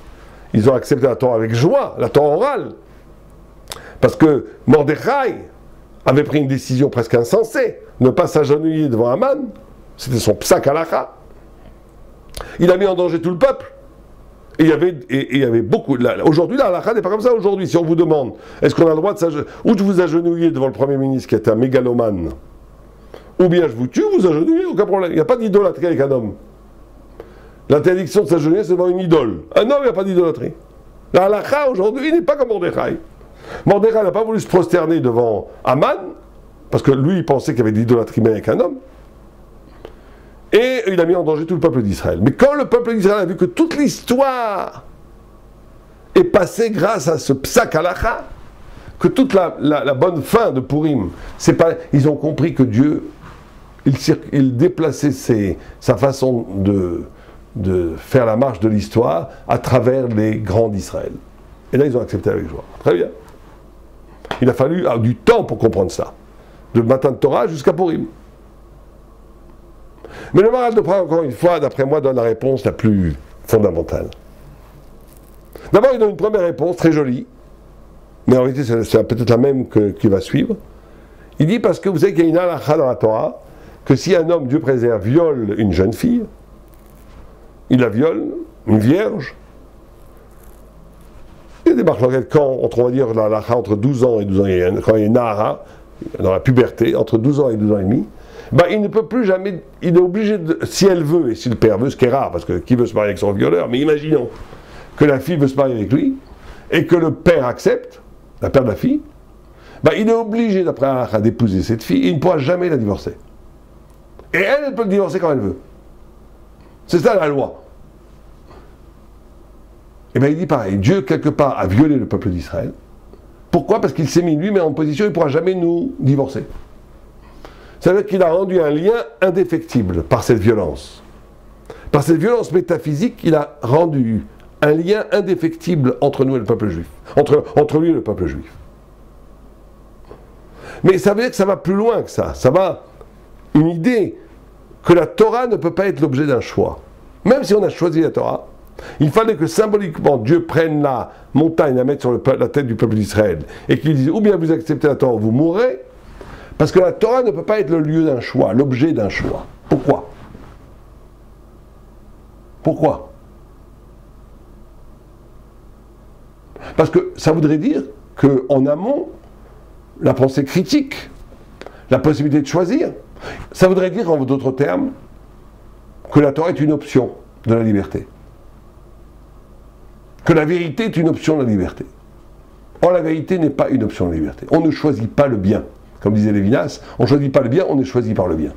Speaker 1: ils ont accepté la Torah avec joie, la Torah orale. Parce que Mordechai avait pris une décision presque insensée, ne pas s'agenouiller devant Haman, c'était son psak halakha. Il a mis en danger tout le peuple. Et il y avait beaucoup. Aujourd'hui, la halakha n'est pas comme ça. Aujourd'hui, si on vous demande, est-ce qu'on a le droit de s'agenouiller, ou de vous agenouiller devant le Premier ministre qui est un mégalomane, ou bien je vous tue, vous agenouillez, aucun problème. Il n'y a pas d'idolâtrie avec un homme. L'interdiction de s'agenouiller, c'est devant une idole. Un homme, il n'y a pas d'idolâtrie. La halakha, aujourd'hui, n'est pas comme Mordechai. Mordechai n'a pas voulu se prosterner devant Haman, parce que lui, il pensait qu'il y avait de l'idolâtrie même avec un homme. Et il a mis en danger tout le peuple d'Israël. Mais quand le peuple d'Israël a vu que toute l'histoire est passée grâce à ce psak halakha, que toute la bonne fin de Purim, ils ont compris que Dieu, il déplaçait sa façon de faire la marche de l'histoire à travers les grands d'Israël. Et là, ils ont accepté avec joie. Très bien. Il a fallu du temps pour comprendre ça. De Matan Torah jusqu'à Purim. Mais le Maharal de Prague, encore une fois, d'après moi, donne la réponse la plus fondamentale. D'abord, il donne une première réponse très jolie, mais en réalité, c'est peut-être la même qui va suivre. Il dit, parce que vous savez qu'il y a une halakha dans la Torah, que si un homme, Dieu préserve, viole une jeune fille, il la viole, une vierge, il y a des marques quand, on va dire, la halakha entre 12 ans et 12 ans, quand il y a une nahara, dans la puberté, entre 12 ans et 12 ans et demi, ben, il ne peut plus jamais, il est obligé de, si elle veut, et si le père veut, ce qui est rare, parce que qui veut se marier avec son violeur, mais imaginons que la fille veut se marier avec lui, et que le père accepte, la père de la fille, ben, il est obligé, d'après halakha, d'épouser cette fille, et il ne pourra jamais la divorcer. Et elle peut le divorcer quand elle veut. C'est ça la loi. Et bien il dit pareil, Dieu quelque part a violé le peuple d'Israël. Pourquoi? Parce qu'il s'est mis lui-même en position, il ne pourra jamais nous divorcer. Ça veut dire qu'il a rendu un lien indéfectible par cette violence. Par cette violence métaphysique, il a rendu un lien indéfectible entre nous et le peuple juif. Entre lui et le peuple juif. Mais ça veut dire que ça va plus loin que ça. Ça va une idée que la Torah ne peut pas être l'objet d'un choix. Même si on a choisi la Torah, il fallait que symboliquement Dieu prenne la montagne, la mette sur la tête du peuple d'Israël, et qu'il dise ou bien vous acceptez la Torah ou vous mourrez, parce que la Torah ne peut pas être le lieu d'un choix, l'objet d'un choix. Pourquoi? Pourquoi? Parce que ça voudrait dire qu'en amont, la pensée critique, la possibilité de choisir, ça voudrait dire, en d'autres termes, que la Torah est une option de la liberté. Que la vérité est une option de la liberté. Or, la vérité n'est pas une option de la liberté. On ne choisit pas le bien. Comme disait Lévinas, on ne choisit pas le bien, on est choisi par le bien.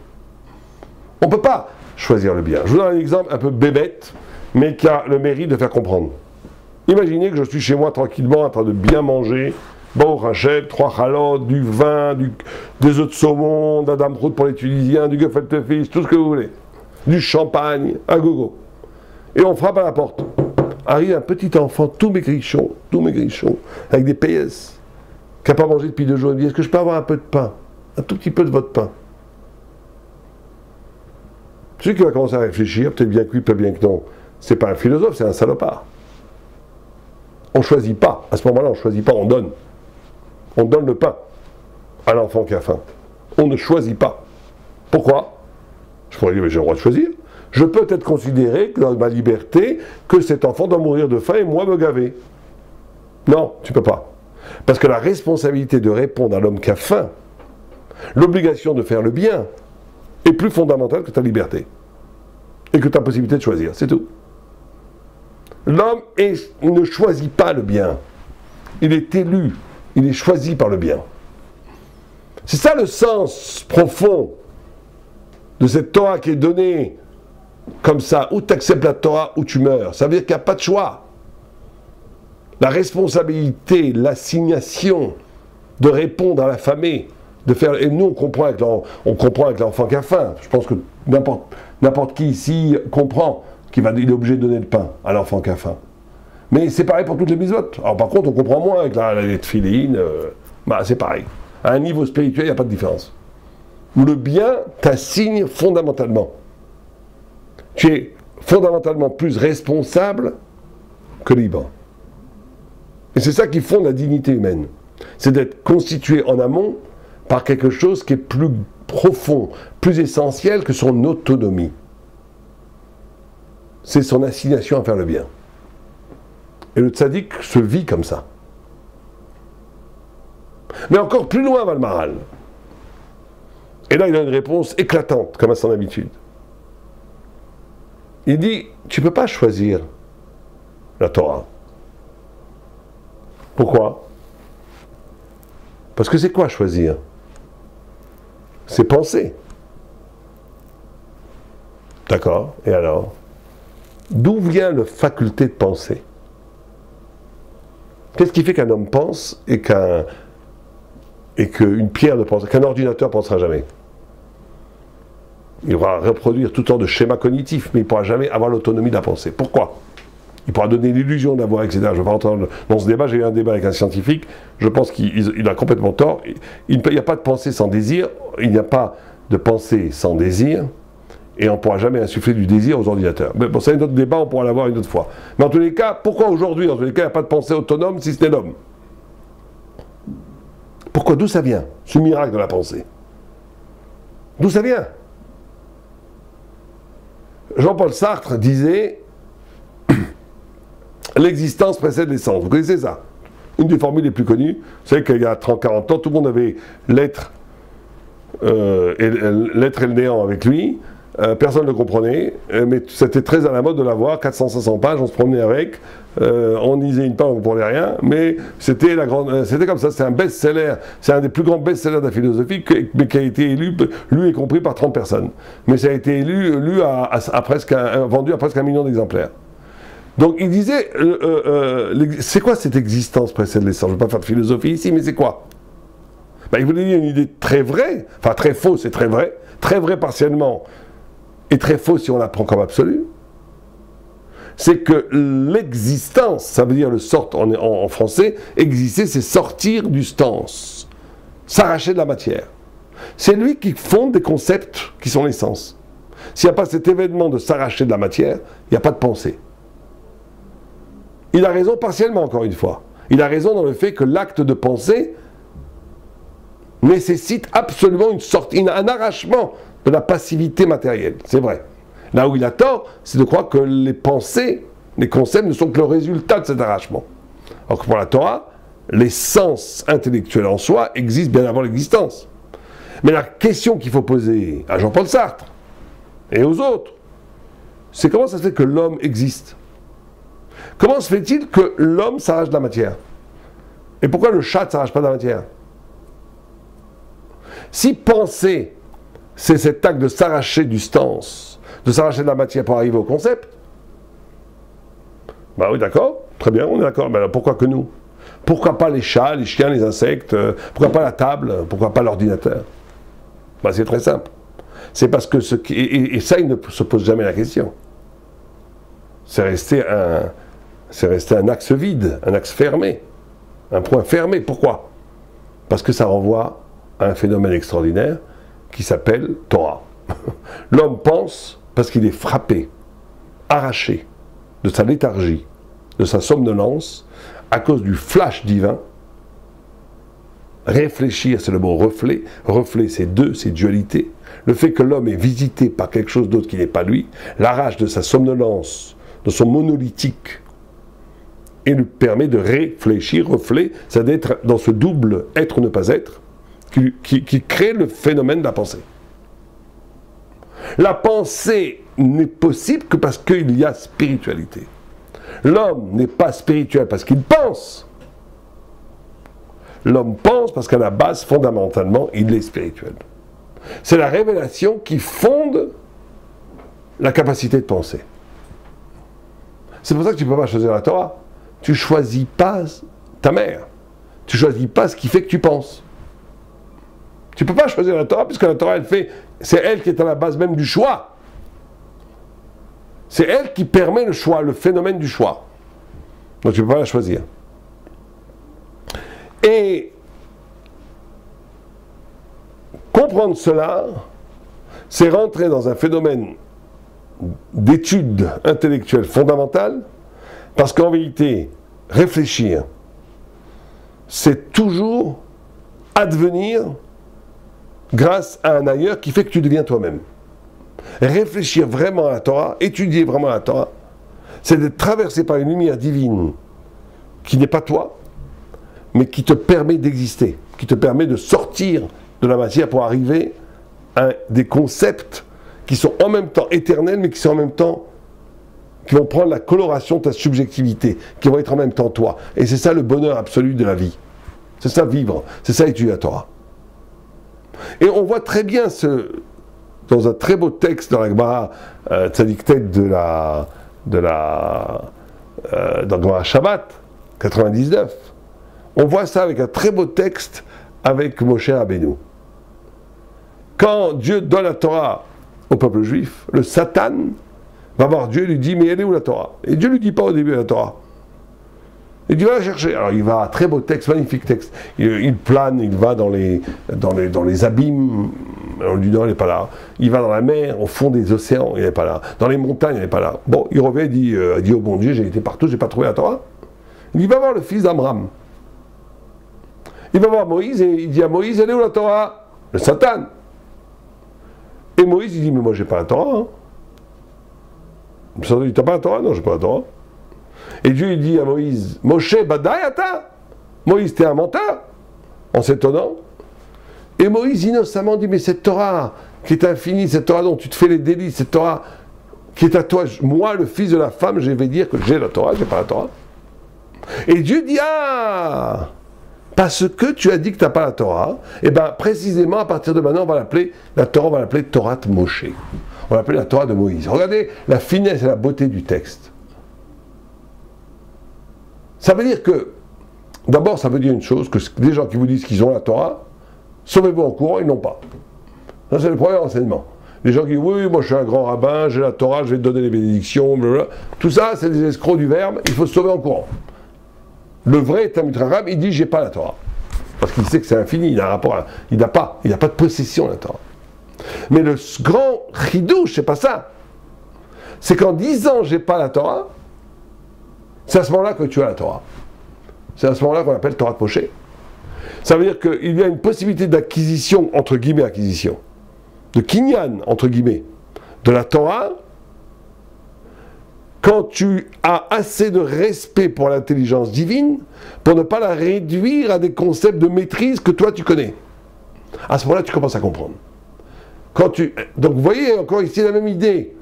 Speaker 1: On ne peut pas choisir le bien. Je vous donne un exemple un peu bébête, mais qui a le mérite de faire comprendre. Imaginez que je suis chez moi tranquillement en train de bien manger, bon rachel, 3 halot, du vin, des œufs de saumon, d'Adam Prout pour les Tunisiens, du gefilte fish, tout ce que vous voulez. Du champagne, un gogo. Et on frappe à la porte. Arrive un petit enfant, tout maigrichon, avec des PS. qui n'a pas mangé depuis 2 jours, il me dit, est-ce que je peux avoir un peu de pain? Un tout petit peu de votre pain. Celui qui va commencer à réfléchir, peut-être bien que oui, peut-être bien que non, c'est pas un philosophe, c'est un salopard. On ne choisit pas. À ce moment-là, on ne choisit pas, on donne. On donne le pain à l'enfant qui a faim. On ne choisit pas. Pourquoi? Je pourrais dire, mais j'ai le droit de choisir. Je peux être considéré que dans ma liberté, que cet enfant doit mourir de faim et moi me gaver. Non, tu ne peux pas. Parce que la responsabilité de répondre à l'homme qui a faim, l'obligation de faire le bien, est plus fondamentale que ta liberté. Et que ta possibilité de choisir, c'est tout. L'homme ne choisit pas le bien. Il est élu. Il est choisi par le bien. C'est ça le sens profond de cette Torah qui est donnée comme ça. Ou tu acceptes la Torah ou tu meurs. Ça veut dire qu'il n'y a pas de choix. La responsabilité, l'assignation de répondre à l'affamé, de faire. Et nous, on comprend avec l'enfant qui a faim. Je pense que n'importe qui ici comprend qu'il est obligé de donner le pain à l'enfant qui a faim. Mais c'est pareil pour toutes les mitzvot. Alors par contre, on comprend moins avec les tefilines, c'est pareil. À un niveau spirituel, il n'y a pas de différence. Où le bien t'assigne fondamentalement. Tu es fondamentalement plus responsable que libre. Et c'est ça qui fonde la dignité humaine. C'est d'être constitué en amont par quelque chose qui est plus profond, plus essentiel que son autonomie. C'est son assignation à faire le bien. Et le tzaddik se vit comme ça. Mais encore plus loin va le Maharal. Et là, il a une réponse éclatante, comme à son habitude. Il dit, tu ne peux pas choisir la Torah. Pourquoi? Parce que c'est quoi choisir? C'est penser. D'accord, et alors? D'où vient la faculté de penser? Qu'est-ce qui fait qu'un homme pense et qu'une pierre ne pense, qu'un ordinateur ne pensera jamais? Il va reproduire tout temps de schémas cognitifs, mais il ne pourra jamais avoir l'autonomie de la pensée. Pourquoi? Il pourra donner l'illusion d'avoir, etc. Je ne vais pas rentrer dans ce débat, j'ai eu un débat avec un scientifique, je pense qu'il a complètement tort. Il n'y a pas de pensée sans désir, il n'y a pas de pensée sans désir, et on ne pourra jamais insuffler du désir aux ordinateurs. Mais bon, c'est un autre débat, on pourra l'avoir une autre fois. Mais en tous les cas, pourquoi aujourd'hui, en tous les cas, il n'y a pas de pensée autonome si ce n'est l'homme? Pourquoi? D'où ça vient, ce miracle de la pensée? D'où ça vient? Jean-Paul Sartre disait l'existence précède l'essence. Vous connaissez ça? Une des formules les plus connues. Vous savez qu'il y a 30-40 ans, tout le monde avait l'être et le néant avec lui. Personne ne le comprenait, mais c'était très à la mode de l'avoir, 400-500 pages, on se promenait avec, on lisait une page, on ne comprenait rien, mais c'était comme ça, c'est un best-seller, c'est un des plus grands best-sellers de la philosophie, mais qui a été lu et compris par 30 personnes. Mais ça a été vendu à presque 1 million d'exemplaires. Donc il disait, c'est quoi cette existence précède l'essence? Je ne vais pas faire de philosophie ici, mais c'est quoi? Il voulait dire une idée très vraie, enfin très fausse et très vraie partiellement, et très faux si on la prend comme absolue, c'est que l'existence, ça veut dire en français, exister, c'est sortir du stance, s'arracher de la matière. C'est lui qui fonde des concepts qui sont l'essence. S'il n'y a pas cet événement de s'arracher de la matière, il n'y a pas de pensée. Il a raison partiellement, encore une fois. Il a raison dans le fait que l'acte de pensée nécessite absolument un arrachement de la passivité matérielle, c'est vrai. Là où il a tort, c'est de croire que les pensées, les concepts ne sont que le résultat de cet arrachement. Alors que pour la Torah, l'essence intellectuelle en soi existe bien avant l'existence. Mais la question qu'il faut poser à Jean-Paul Sartre et aux autres, c'est comment ça se fait que l'homme existe? Comment se fait-il que l'homme s'arrache de la matière? Et pourquoi le chat ne s'arrache pas de la matière? Si penser, c'est cet acte de s'arracher du stance, de s'arracher de la matière pour arriver au concept, bah oui, d'accord, très bien, on est d'accord, mais alors pourquoi que nous? Pourquoi pas les chats, les chiens, les insectes? Pourquoi pas la table? Pourquoi pas l'ordinateur? C'est très simple. C'est parce que et ça, il ne se pose jamais la question. C'est resté un axe vide, un axe fermé, un point fermé. Pourquoi? Parce que ça renvoie à un phénomène extraordinaire qui s'appelle Torah. L'homme pense parce qu'il est frappé, arraché de sa léthargie, de sa somnolence, à cause du flash divin. Réfléchir, c'est le mot reflet. Reflet, c'est deux, c'est dualité. Le fait que l'homme est visité par quelque chose d'autre qui n'est pas lui, l'arrache de sa somnolence, de son monolithique, et lui permet de réfléchir, reflet, c'est d'être dans ce double être ou ne pas être, qui crée le phénomène de la pensée. La pensée n'est possible que parce qu'il y a spiritualité. L'homme n'est pas spirituel parce qu'il pense. L'homme pense parce qu'à la base, fondamentalement, il est spirituel. C'est la révélation qui fonde la capacité de penser. C'est pour ça que tu ne peux pas choisir la Torah. Tu ne choisis pas ta mère. Tu ne choisis pas ce qui fait que tu penses. Tu ne peux pas choisir la Torah puisque la Torah, c'est elle qui est à la base même du choix. C'est elle qui permet le choix, le phénomène du choix. Donc tu ne peux pas la choisir. Et comprendre cela, c'est rentrer dans un phénomène d'étude intellectuelle fondamentale, parce qu'en vérité, réfléchir, c'est toujours advenir grâce à un ailleurs qui fait que tu deviens toi-même. Réfléchir vraiment à la Torah, étudier vraiment la Torah, c'est d'être traversé par une lumière divine qui n'est pas toi, mais qui te permet d'exister, qui te permet de sortir de la matière pour arriver à des concepts qui sont en même temps éternels, mais qui sont en même temps, qui vont prendre la coloration de ta subjectivité, qui vont être en même temps toi. Et c'est ça le bonheur absolu de la vie. C'est ça vivre, c'est ça étudier la Torah. Et on voit très bien dans un très beau texte dans la Gemara Tzadik Tet dans Gemara Shabbat 99, on voit ça avec un très beau texte avec Moshe Rabbeinu. Quand Dieu donne la Torah au peuple juif, le Satan va voir Dieu et lui dit, mais elle est où la Torah? Et Dieu ne lui dit pas au début la Torah. Il dit, va la chercher. Alors il va, très beau texte, magnifique texte. Il plane, il va dans les abîmes, on lui dit non, elle n'est pas là. Il va dans la mer, au fond des océans, il n'est pas là. Dans les montagnes, il n'est pas là. Bon, il revient, il dit au bon Dieu, j'ai été partout, j'ai pas trouvé la Torah. Il va voir le fils d'Amram. Il va voir Moïse et il dit à Moïse, elle est où la Torah? Le Satan. Et Moïse, il dit, mais moi, j'ai pas la Torah. Hein. Le Satan dit, t'as pas la Torah? Non, j'ai pas la Torah. Et Dieu, il dit à Moïse, Moshe Badayata. Moïse, t'es un menteur, en s'étonnant. Et Moïse, innocemment, dit, mais cette Torah qui est infinie, cette Torah dont tu te fais les délices, cette Torah qui est à toi, moi, le fils de la femme, je vais dire que j'ai la Torah, j'ai pas la Torah. Et Dieu dit, ah, parce que tu as dit que tu n'as pas la Torah, et bien précisément à partir de maintenant, on va l'appeler, la Torah, on va l'appeler Torah de Moshe. On va l'appeler la Torah de Moïse. Regardez la finesse et la beauté du texte. Ça veut dire que, d'abord, ça veut dire une chose, que des gens qui vous disent qu'ils ont la Torah, sauvez-vous en courant, ils n'ont pas. Ça, c'est le premier enseignement. Les gens qui disent, oui, moi je suis un grand rabbin, j'ai la Torah, je vais te donner les bénédictions, blablabla. Tout ça, c'est des escrocs du verbe, il faut se sauver en courant. Le vrai Talmid Chacham, il dit, j'ai pas la Torah. Parce qu'il sait que c'est infini, il a un rapport, il n'a pas de possession de la Torah. Mais le grand chidouche, c'est pas ça. C'est qu'en disant, j'ai pas la Torah, c'est à ce moment-là que tu as la Torah. C'est à ce moment-là qu'on appelle Torah de Moshe. Ça veut dire qu'il y a une possibilité d'acquisition, entre guillemets, acquisition, de kinyan, entre guillemets, de la Torah, quand tu as assez de respect pour l'intelligence divine, pour ne pas la réduire à des concepts de maîtrise que toi tu connais. À ce moment-là, tu commences à comprendre. Donc vous voyez, encore ici, la même idée.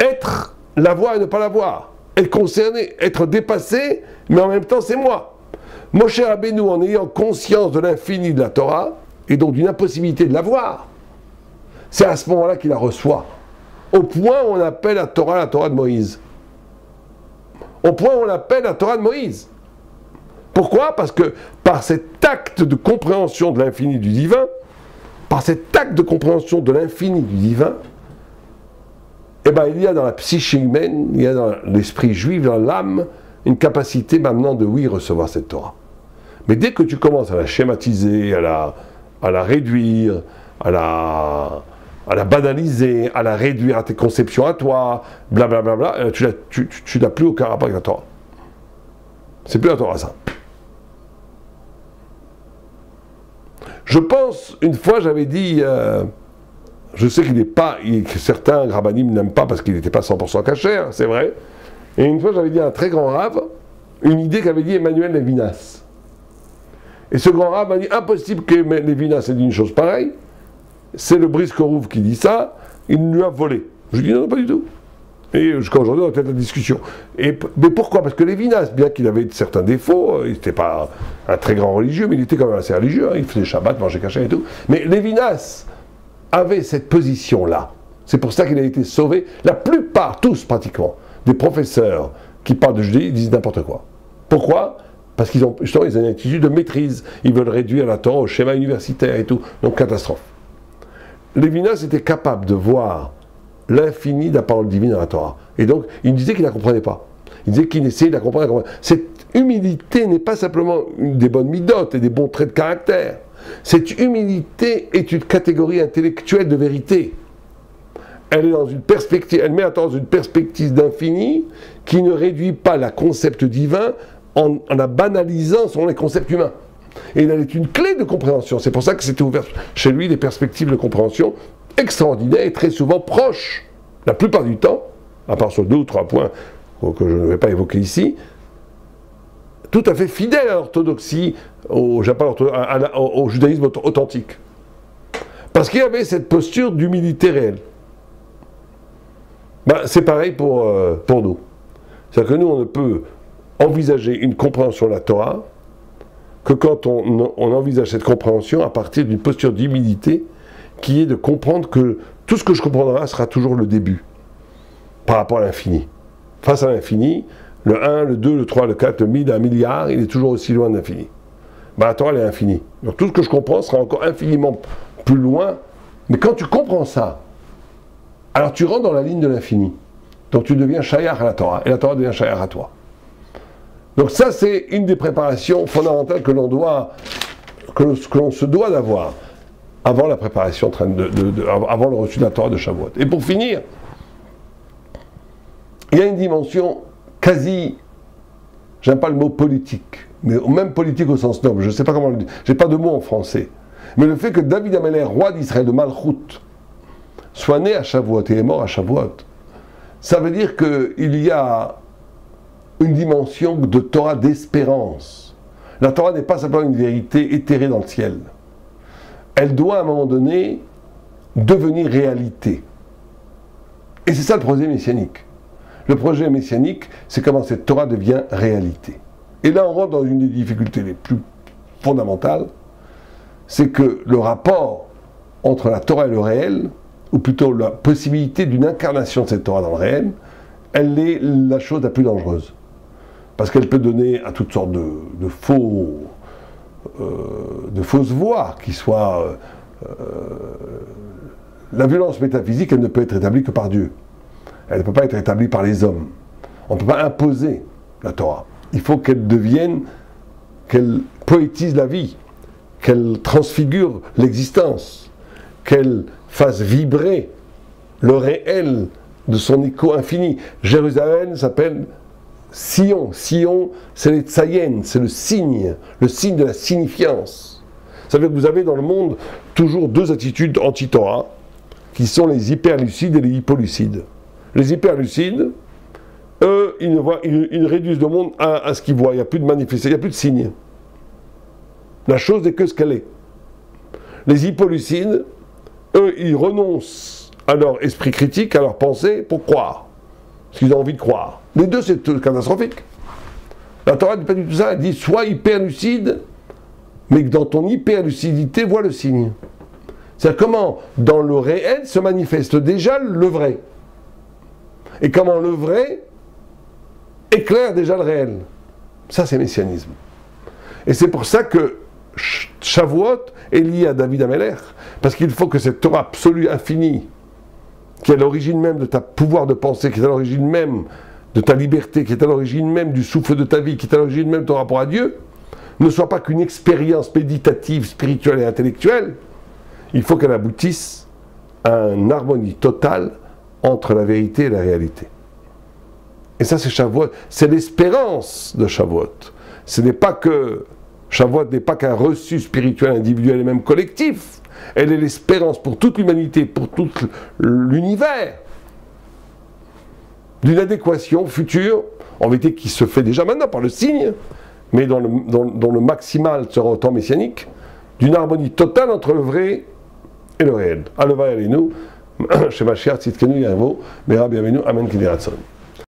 Speaker 1: Être, l'avoir et ne pas l'avoir. Être concerné, être dépassé, mais en même temps c'est moi. Moshe Rabbeinu, en ayant conscience de l'infini de la Torah, et donc d'une impossibilité de l'avoir, c'est à ce moment-là qu'il la reçoit. Au point où on appelle la Torah de Moïse. Au point où on l'appelle la Torah de Moïse. Pourquoi? Parce que par cet acte de compréhension de l'infini du divin, par cet acte de compréhension de l'infini du divin, eh ben, il y a dans la psyché humaine, il y a dans l'esprit juif, dans l'âme, une capacité maintenant de, oui, recevoir cette Torah. Mais dès que tu commences à la schématiser, à la réduire, à la banaliser, à la réduire à tes conceptions à toi, blablabla, tu n'as plus aucun rapport avec la Torah. C'est plus la Torah, ça. Je pense, une fois j'avais dit, je sais qu'il n'est pas, que certains rabbanim n'aiment pas parce qu'il n'était pas 100% kasher, c'est vrai, et une fois j'avais dit à un très grand rave, une idée qu'avait dit Emmanuel Levinas. Et ce grand rave m'a dit, impossible que Levinas ait dit une chose pareille, c'est le Briskorouv qui dit ça, il lui a volé. Je lui dis non, pas du tout. Et jusqu'à aujourd'hui, on a peut-être la discussion. Mais pourquoi? Parce que Levinas, bien qu'il avait certains défauts, il n'était pas un très grand religieux, mais il était quand même assez religieux, hein, il faisait Shabbat, mangeait kasher et tout. Mais Levinas avait cette position-là. C'est pour ça qu'il a été sauvé. La plupart, tous pratiquement, des professeurs qui parlent de judaïsme disent n'importe quoi. Pourquoi? Parce qu'ils ont justement une attitude de maîtrise. Ils veulent réduire la Torah au schéma universitaire et tout. Donc catastrophe. Levinas était capable de voir l'infini de la parole divine dans la Torah. Et donc, il disait qu'il ne la comprenait pas. Il disait qu'il essayait de la comprendre. Cette humilité n'est pas simplement une des bonnes midotes et des bons traits de caractère. Cette humilité est une catégorie intellectuelle de vérité. Elle est dans une perspective, elle met la Torah dans une perspective d'infini qui ne réduit pas le concept divin en la banalisant selon les concepts humains. Et elle est une clé de compréhension. C'est pour ça que c'était ouvert chez lui des perspectives de compréhension extraordinaires et très souvent proches, la plupart du temps, à part sur 2 ou 3 points que je ne vais pas évoquer ici, tout à fait fidèle à l'orthodoxie, au judaïsme authentique. Parce qu'il y avait cette posture d'humilité réelle. Ben, c'est pareil pour nous. C'est-à-dire que nous, on ne peut envisager une compréhension de la Torah que quand on envisage cette compréhension à partir d'une posture d'humilité qui est de comprendre que tout ce que je comprendrai sera toujours le début par rapport à l'infini. Face à l'infini, le 1, le 2, le 3, le 4, le 1000, un milliard, il est toujours aussi loin de l'infini. Ben, la Torah, elle est infinie. Donc tout ce que je comprends sera encore infiniment plus loin. Mais quand tu comprends ça, alors tu rentres dans la ligne de l'infini. Donc tu deviens shayach à la Torah, et la Torah devient shayach à toi. Donc ça, c'est une des préparations fondamentales que l'on se doit d'avoir avant la préparation, avant le reçu de la Torah de Shavuot. Et pour finir, il y a une dimension quasi, j'aime pas le mot politique, mais même politique au sens noble, je ne sais pas comment le dire, j'ai pas de mot en français. Mais le fait que David Amelech, roi d'Israël de Malchut, soit né à Shavuot et est mort à Shavuot, ça veut dire qu'il y a une dimension de Torah d'espérance. La Torah n'est pas simplement une vérité éthérée dans le ciel. Elle doit à un moment donné devenir réalité. Et c'est ça le projet messianique. Le projet messianique, c'est comment cette Torah devient réalité. Et là, on rentre dans une des difficultés les plus fondamentales, c'est que le rapport entre la Torah et le réel, ou plutôt la possibilité d'une incarnation de cette Torah dans le réel, elle est la chose la plus dangereuse. Parce qu'elle peut donner à toutes sortes de fausses voies, qui soient... la violence métaphysique, elle ne peut être établie que par Dieu. Elle ne peut pas être établie par les hommes. On ne peut pas imposer la Torah. Il faut qu'elle devienne, qu'elle poétise la vie, qu'elle transfigure l'existence, qu'elle fasse vibrer le réel de son écho infini. Jérusalem s'appelle Sion. Sion, c'est les tsayen, c'est le signe de la signifiance. Ça veut dire que vous avez dans le monde toujours 2 attitudes anti-Torah, qui sont les hyperlucides et les hypolucides. Les hyperlucides, eux, ils réduisent le monde à ce qu'ils voient. Il n'y a plus de manifestation, il n'y a plus de signe. La chose n'est que ce qu'elle est. Les hypolucides, eux, ils renoncent à leur esprit critique, à leur pensée, pour croire. Parce qu'ils ont envie de croire. Les deux, c'est catastrophique. La Torah ne dit pas du tout ça. Elle dit, sois hyperlucide, mais que dans ton hyperlucidité, vois le signe. C'est-à-dire comment, dans le réel, se manifeste déjà le vrai. Et comment le vrai éclaire déjà le réel. Ça, c'est messianisme. Et c'est pour ça que Shavuot est lié à David Amelech, parce qu'il faut que cette Torah absolue, infinie, qui est à l'origine même de ta pouvoir de penser, qui est à l'origine même de ta liberté, qui est à l'origine même du souffle de ta vie, qui est à l'origine même de ton rapport à Dieu, ne soit pas qu'une expérience méditative, spirituelle et intellectuelle, il faut qu'elle aboutisse à une harmonie totale entre la vérité et la réalité. Et ça, c'est Shavuot, c'est l'espérance de Shavuot. Ce n'est pas que Shavuot n'est pas qu'un reçu spirituel individuel et même collectif. Elle est l'espérance pour toute l'humanité, pour tout l'univers, d'une adéquation future, en vérité qui se fait déjà maintenant par le signe, mais dont le maximal sera au temps messianique, d'une harmonie totale entre le vrai et le réel. Aleva Yalinu, chez Mashiach Tzidkenu Yarvo, Mera Bienvenu, Amen Kidiratzon.